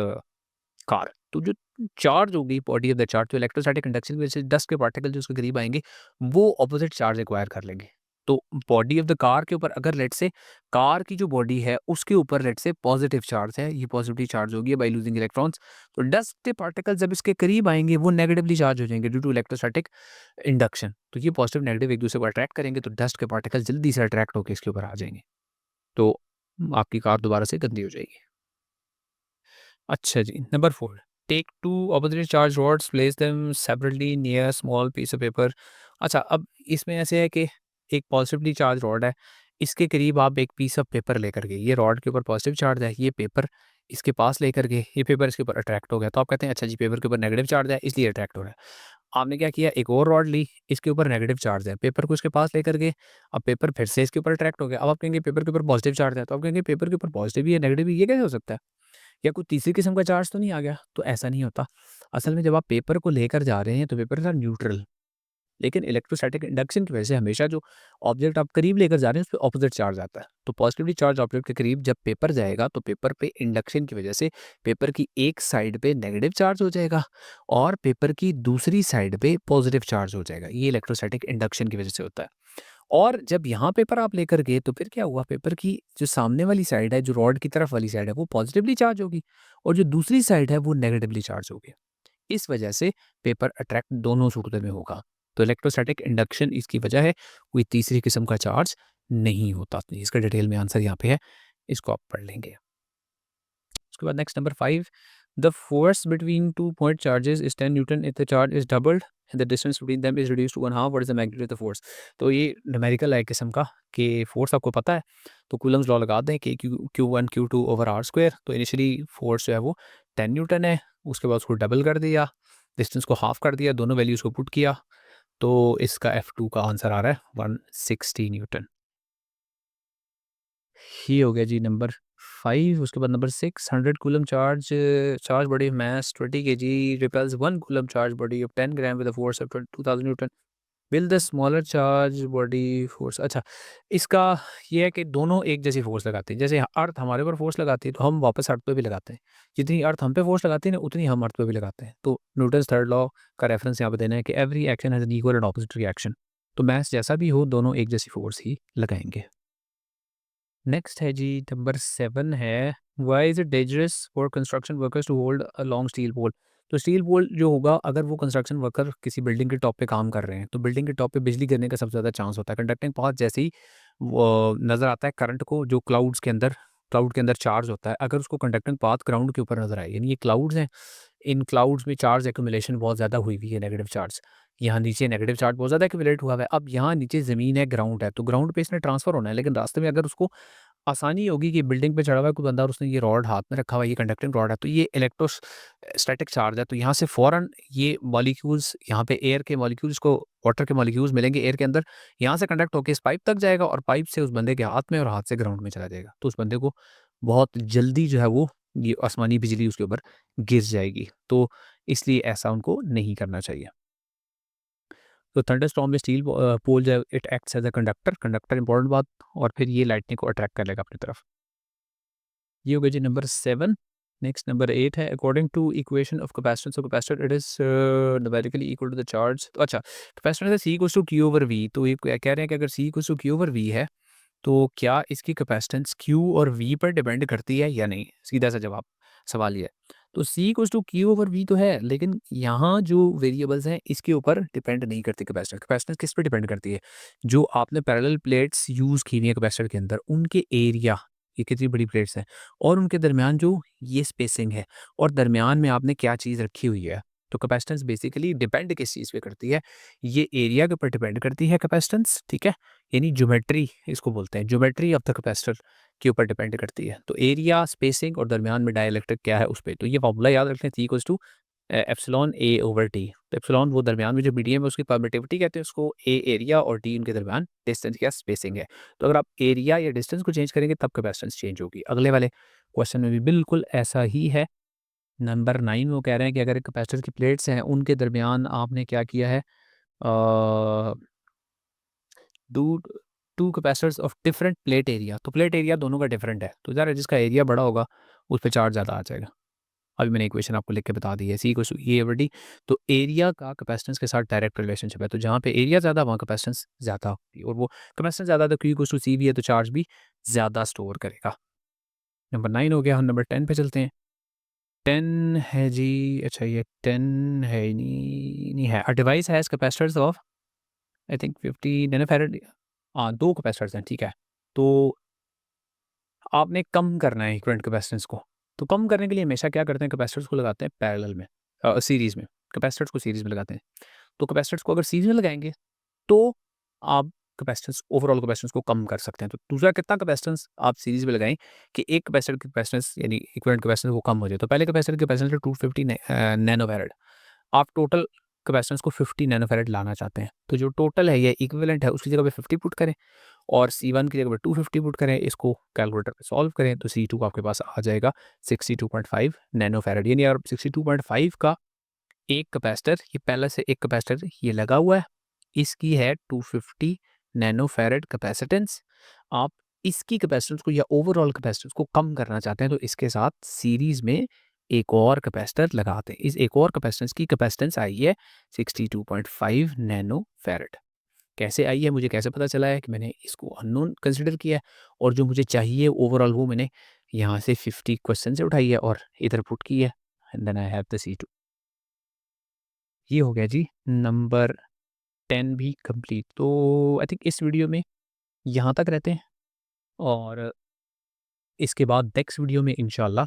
कार। तो जो चार्ज होगी बॉडी ऑफ द चार्ज, तो इलेक्ट्रोस्टैटिक कंडक्शन की वजह से डस्ट के पार्टिकल जो उसके करीब आएंगे वो ऑपोजिट चार्ज एक्वायर कर लेंगे। तो बॉडी ऑफ द कार के ऊपर अगर लेट से कार की जो बॉडी है उसके ऊपर लेट से पॉजिटिव चार्ज है, ये पॉजिटिवली चार्ज होगी बाय लूजिंग इलेक्ट्रॉन्स, तो डस्ट के पार्टिकल जब इसके करीब आएंगे वो नेगेटिवली चार्ज हो जाएंगे ड्यू टू इलेक्ट्रोस्टैटिक इंडक्शन। तो ये पॉजिटिव नेगेटिव एक दूसरे को अट्रैक्ट करेंगे, तो डस्ट के पार्टिकल जल्दी से अट्रैक्ट होकर इसके ऊपर आ जाएंगे, तो आपकी कार दोबारा से गंदी हो जाएगी। अच्छा जी, number 4, take 2 oppositely charged rods, place them separately near small piece of paper. अच्छा, अब इसमें ऐसे है कि एक पॉजिटिवली चार्ज रॉड है, इसके करीब आप एक पीस ऑफ पेपर लेकर गए, ये रॉड के ऊपर पॉजिटिव चार्ज है, ये पेपर इसके पास लेकर गए, ये पेपर इसके ऊपर अट्रैक्ट हो गया, तो आप कहते हैं अच्छा जी पेपर के ऊपर नेगेटिव चार्ज है इसलिए अट्रैक्ट हो रहा है। आपने क्या किया, एक और रॉड ली, इसके ऊपर नेगेटिव चार्ज है, पेपर को इसके पास लेकर गए, अब पेपर फिर से इसके ऊपर अट्रैक्ट हो गया। अब आप कहेंगे पेपर के ऊपर पॉजिटिव चार्ज है, तो आप कहेंगे पेपर के ऊपर पॉजिटिव भी है नेगेटिव भी, ये कैसे हो सकता है? या कोई तीसरी किस्म का चार्ज तो नहीं आ गया? तो ऐसा नहीं होता। असल में जब आप पेपर को लेकर जा रहे हैं तो पेपर था न्यूट्रल, लेकिन इलेक्ट्रोस्टैटिक इंडक्शन की वजह से हमेशा जो ऑब्जेक्ट आप करीब लेकर जा रहे हैं उस पे ऑपोजिट चार्ज आता है। तो पॉजिटिवली चार्ज ऑब्जेक्ट के करीब जब पेपर जाएगा तो पेपर पे इंडक्शन की वजह से पेपर की एक साइड पे नेगेटिव चार्ज हो जाएगा और पेपर की दूसरी साइड पे पॉजिटिव चार्ज हो जाएगा। ये इलेक्ट्रोस्टैटिक इंडक्शन की वजह से होता है। और जब यहाँ पेपर आप लेकर गए तो फिर क्या हुआ, पेपर की जो सामने वाली साइड है, जो रॉड की तरफ वाली साइड है वो पॉजिटिवली चार्ज होगी और जो दूसरी साइड है वो नेगेटिवली चार्ज होगी। इस वजह से पेपर अट्रैक्ट दोनों सूरतों में होगा। तो इलेक्ट्रोस्टैटिक इंडक्शन इसकी वजह है, कोई तीसरी किस्म का चार्ज नहीं होता। तो इसका डिटेल में आंसर यहाँ पे है, इसको आप पढ़ लेंगे। उसके बाद next number 5, the force between two point charges is 10 newton if the charge is doubled and the distance between them is reduced to 1/2, what is the magnitude of the force. तो ये न्यूमेरिकल है एक किस्म का कि force आपको पता है तो कूलम्स लॉ लगा दें कि Q1 Q2 over R square. तो इनिशियली फोर्स जो है वो 10 न्यूटन है, उसके बाद उसको डबल कर दिया, डिस्टेंस को हाफ कर दिया, दोनों वैल्यूज़ को पुट किया, तो इसका F2 का आंसर आ रहा है 160 न्यूटन। ये हो गया जी नंबर 5। उसके बाद number 6, 100 coulomb charge charge body of mass 20 kg repels 1 coulomb charge body of 10 gram with a force of 2000 Newton. Will the smaller charge body force, अच्छा इसका ये है कि दोनों एक जैसी फोर्स लगाते हैं। जैसे अर्थ हमारे ऊपर फोर्स लगाती है तो हम वापस अर्थ पे भी लगाते हैं, जितनी अर्थ हम पे फोर्स लगाती है ना उतनी हम अर्थ पे भी लगाते हैं। तो न्यूटन्स थर्ड लॉ का रेफरेंस यहाँ पे देना है कि every action has an equal and opposite reaction. तो मैथ जैसा भी हो दोनों एक जैसी फोर्स ही लगाएंगे। नेक्स्ट है जी नंबर 7 है, why is it dangerous for construction workers to hold a long steel pole. तो स्टील पोल जो होगा, अगर वो कंस्ट्रक्शन वर्कर किसी बिल्डिंग के टॉप पे काम कर रहे हैं तो बिल्डिंग के टॉप पे बिजली गिरने का सबसे ज़्यादा चांस होता है। कंडक्टिंग पाथ जैसे ही वो नज़र आता है करंट को, जो क्लाउड के अंदर चार्ज होता है, अगर उसको कंडक्टिंग पाथ ग्राउंड के ऊपर नजर आए, यानी ये क्लाउड्स हैं, इन क्लाउड्स में चार्ज एक्यूमुलेशन बहुत ज़्यादा हुई हुई है, नेगेटिव चार्ज। यहाँ नीचे नेगेटिव चार्ज बहुत ज़्यादा एक्यूमुलेट हुआ है। अब यहाँ नीचे ज़मीन है, ग्राउंड है, तो ग्राउंड पे इसने ट्रांसफर होना है, लेकिन रास्ते में अगर उसको आसानी होगी कि बिल्डिंग पे चढ़ा हुआ है कोई बंदा और उसने ये रॉड हाथ में रखा हुआ है, ये कंडक्टिंग रॉड है, तो ये इलेक्ट्रोस्टैटिक चार्ज है, तो यहाँ से फ़ौरन ये मॉलिक्यूल्स, यहाँ पे एयर के मॉलिक्यूल्स को वाटर के मॉलिक्यूल्स मिलेंगे एयर के अंदर, यहाँ से कंडक्ट होकर इस पाइप तक जाएगा और पाइप से उस बंदे के हाथ में और हाथ से ग्राउंड में चला जाएगा। तो उस बंदे को बहुत जल्दी जो है वो ये आसमानी बिजली उसके ऊपर गिर जाएगी। तो इसलिए ऐसा उनको नहीं करना चाहिए। तो थंडरस्टॉर्म में स्टील पोल जो है it acts as a conductor important बात, और फिर ये लाइटनिंग को अट्रैक्ट कर लेगा अपनी तरफ। ये हो गया जी नंबर 7। नेक्स्ट नंबर 8 है, according to equation of capacitance of capacitor it is numerically equal to the charge. तो अच्छा, कैपेसिटेंस है C equals to Q over V, तो ये कह रहे हैं कि अगर C equals to Q over V है तो क्या इसकी कैपेसिटेंस क्यू और वी पर डिपेंड करती है या नहीं? सीधा सा जवाब सवाल ये है। तो C equals to Q over V तो है, लेकिन यहाँ जो वेरिएबल्स हैं इसके ऊपर डिपेंड नहीं करती कैपेसिटेंस। कैपेसिटेंस किस पे डिपेंड करती है? जो आपने पैरेलल प्लेट्स यूज़ की हुई है कैपेसिटर के अंदर, उनके एरिया, ये कितनी बड़ी प्लेट्स हैं और उनके दरमियान जो ये स्पेसिंग है, और दरमियान में आपने क्या चीज़ रखी हुई है। तो कैपेसिटेंस बेसिकली डिपेंड किस चीज़ पे करती है? ये एरिया के ऊपर डिपेंड करती है कैपेसिटेंस, ठीक है? यानी ज्योमेट्री इसको बोलते हैं, ज्योमेट्री ऑफ द कैपेसिटर के ऊपर डिपेंड करती है। तो एरिया, स्पेसिंग और दरमियान में डाइलेक्ट्रिक क्या है उस पे। तो ये फॉर्मूला याद रख लें, T equals to epsilon A over T. तो एप्सिलॉन वो दरमियान में जो मीडियम है उसकी परमिटिविटी कहते हैं उसको, ए एरिया और टी उनके दरमियान डिस्टेंस या स्पेसिंग है। तो अगर आप एरिया या डिस्टेंस को चेंज करेंगे तब कैपेसिटेंस चेंज होगी। अगले वाले क्वेश्चन में भी बिल्कुल ऐसा ही है। नंबर 9 वो कह रहे हैं कि अगर कैपेसिटर की प्लेट्स हैं उनके दरमियान आपने क्या किया है, do two capacitors of different plate area. तो प्लेट एरिया दोनों का डिफरेंट है, तो ज़रा जिसका एरिया बड़ा होगा उस पर चार्ज ज़्यादा आ जाएगा। अभी मैंने इक्वेशन आपको लिख के बता दी है, C equals to A over D. तो एरिया का कैपेसिटेंस के साथ डायरेक्ट रिलेशनशिप है, तो जहाँ पे एरिया ज़्यादा वहाँ कैपेसिटेंस ज़्यादा होती है, और वो कैपेसिटेंस ज़्यादा तो क्यू इक्वल्स टू सी भी है, तो चार्ज भी ज़्यादा स्टोर करेगा। नंबर 9 हो गया, हम नंबर 10 पे चलते हैं। 10 है जी, अच्छा ये 10 है ही नहीं, नहीं है। A device has capacitors of I think 50 nanofarad. हाँ, 2 कैपेसिटर्स हैं, ठीक है। तो आपने कम करना है करंट कैपेसिटेंस को। तो कम करने के लिए हमेशा क्या करते हैं, कैपेसिटर्स को लगाते हैं पैरेलल में, सीरीज़ में। कैपेसिटर्स को सीरीज़ में लगाते हैं। तो कैपेसिटर्स को अगर सीरीज़ में लगाएँगे तो आप कैपेसिटेंस, ओवरऑल कैपेसिटेंस को कम कर सकते हैं। तो दूसरा कितना कैपेसिटेंस आप सीरीज़ में लगाएँ कि एक कैपेसिटर की कैपेसिटेंस यानी इक्विवेलेंट कैपेसिटेंस वो कम हो जाए। तो पहले कैपेसिटर की कैपेसिटेंस 250 नैनोफैरड, आप टोटल कैपेसिटेंस को 50 नैनोफैरड लाना चाहते हैं। तो जो टोटल है ये इक्विवेलेंट है उसकी जगह पे 50 पुट करें और C1 की जगह पे 250 पुट करें, इसको कैलकुलेटर पे सॉल्व करें तो C2 आपके पास आ जाएगा 62.5 नैनोफैरड। यानी अगर 62.5 का एक कैपेसिटर, ये पहले से एक कैपेसिटर ये लगा हुआ है, इसकी है 250 नैनोफैरड कैपेसिटेंस। आप इसकी कैपेसिटेंस को या ओवरऑल कैपेसिटेंस को कम करना चाहते हैं तो इसके साथ सीरीज में एक और कैपेसिटर लगाते हैं। इस एक और कैपेसिटेंस की कैपेसिटेंस आई है 62.5 नैनोफैरड। कैसे आई है, मुझे कैसे पता चला है कि मैंने इसको अननोन कंसिडर किया है और जो मुझे चाहिए ओवरऑल वो मैंने यहाँ से 50 क्वेश्चन से उठाई है और इधर पुट की है, and then I have the C2। ये हो गया जी नंबर 10 भी कंप्लीट। तो आई थिंक इस वीडियो में यहाँ तक रहते हैं और इसके बाद नेक्स्ट वीडियो में इंशाल्लाह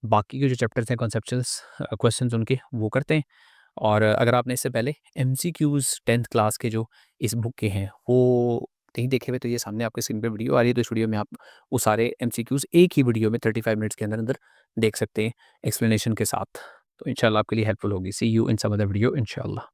बाकी के जो चैप्टर्स हैं कॉन्सेप्चुअल्स क्वेश्चंस उनके वो करते हैं। और अगर आपने इससे पहले MCQs 10th क्लास के जो इस बुक के हैं वो नहीं देखे हुए तो ये सामने आपके स्क्रीन पे वीडियो आ रही है, तो इस वीडियो में आप वो सारे MCQs एक ही वीडियो में 35 मिनट्स के अंदर अंदर देख सकते हैं एक्सप्लेनेशन के साथ। तो इंशाल्लाह आपके लिए हेल्पफुल होगी। See you in some other video इंशाल्लाह।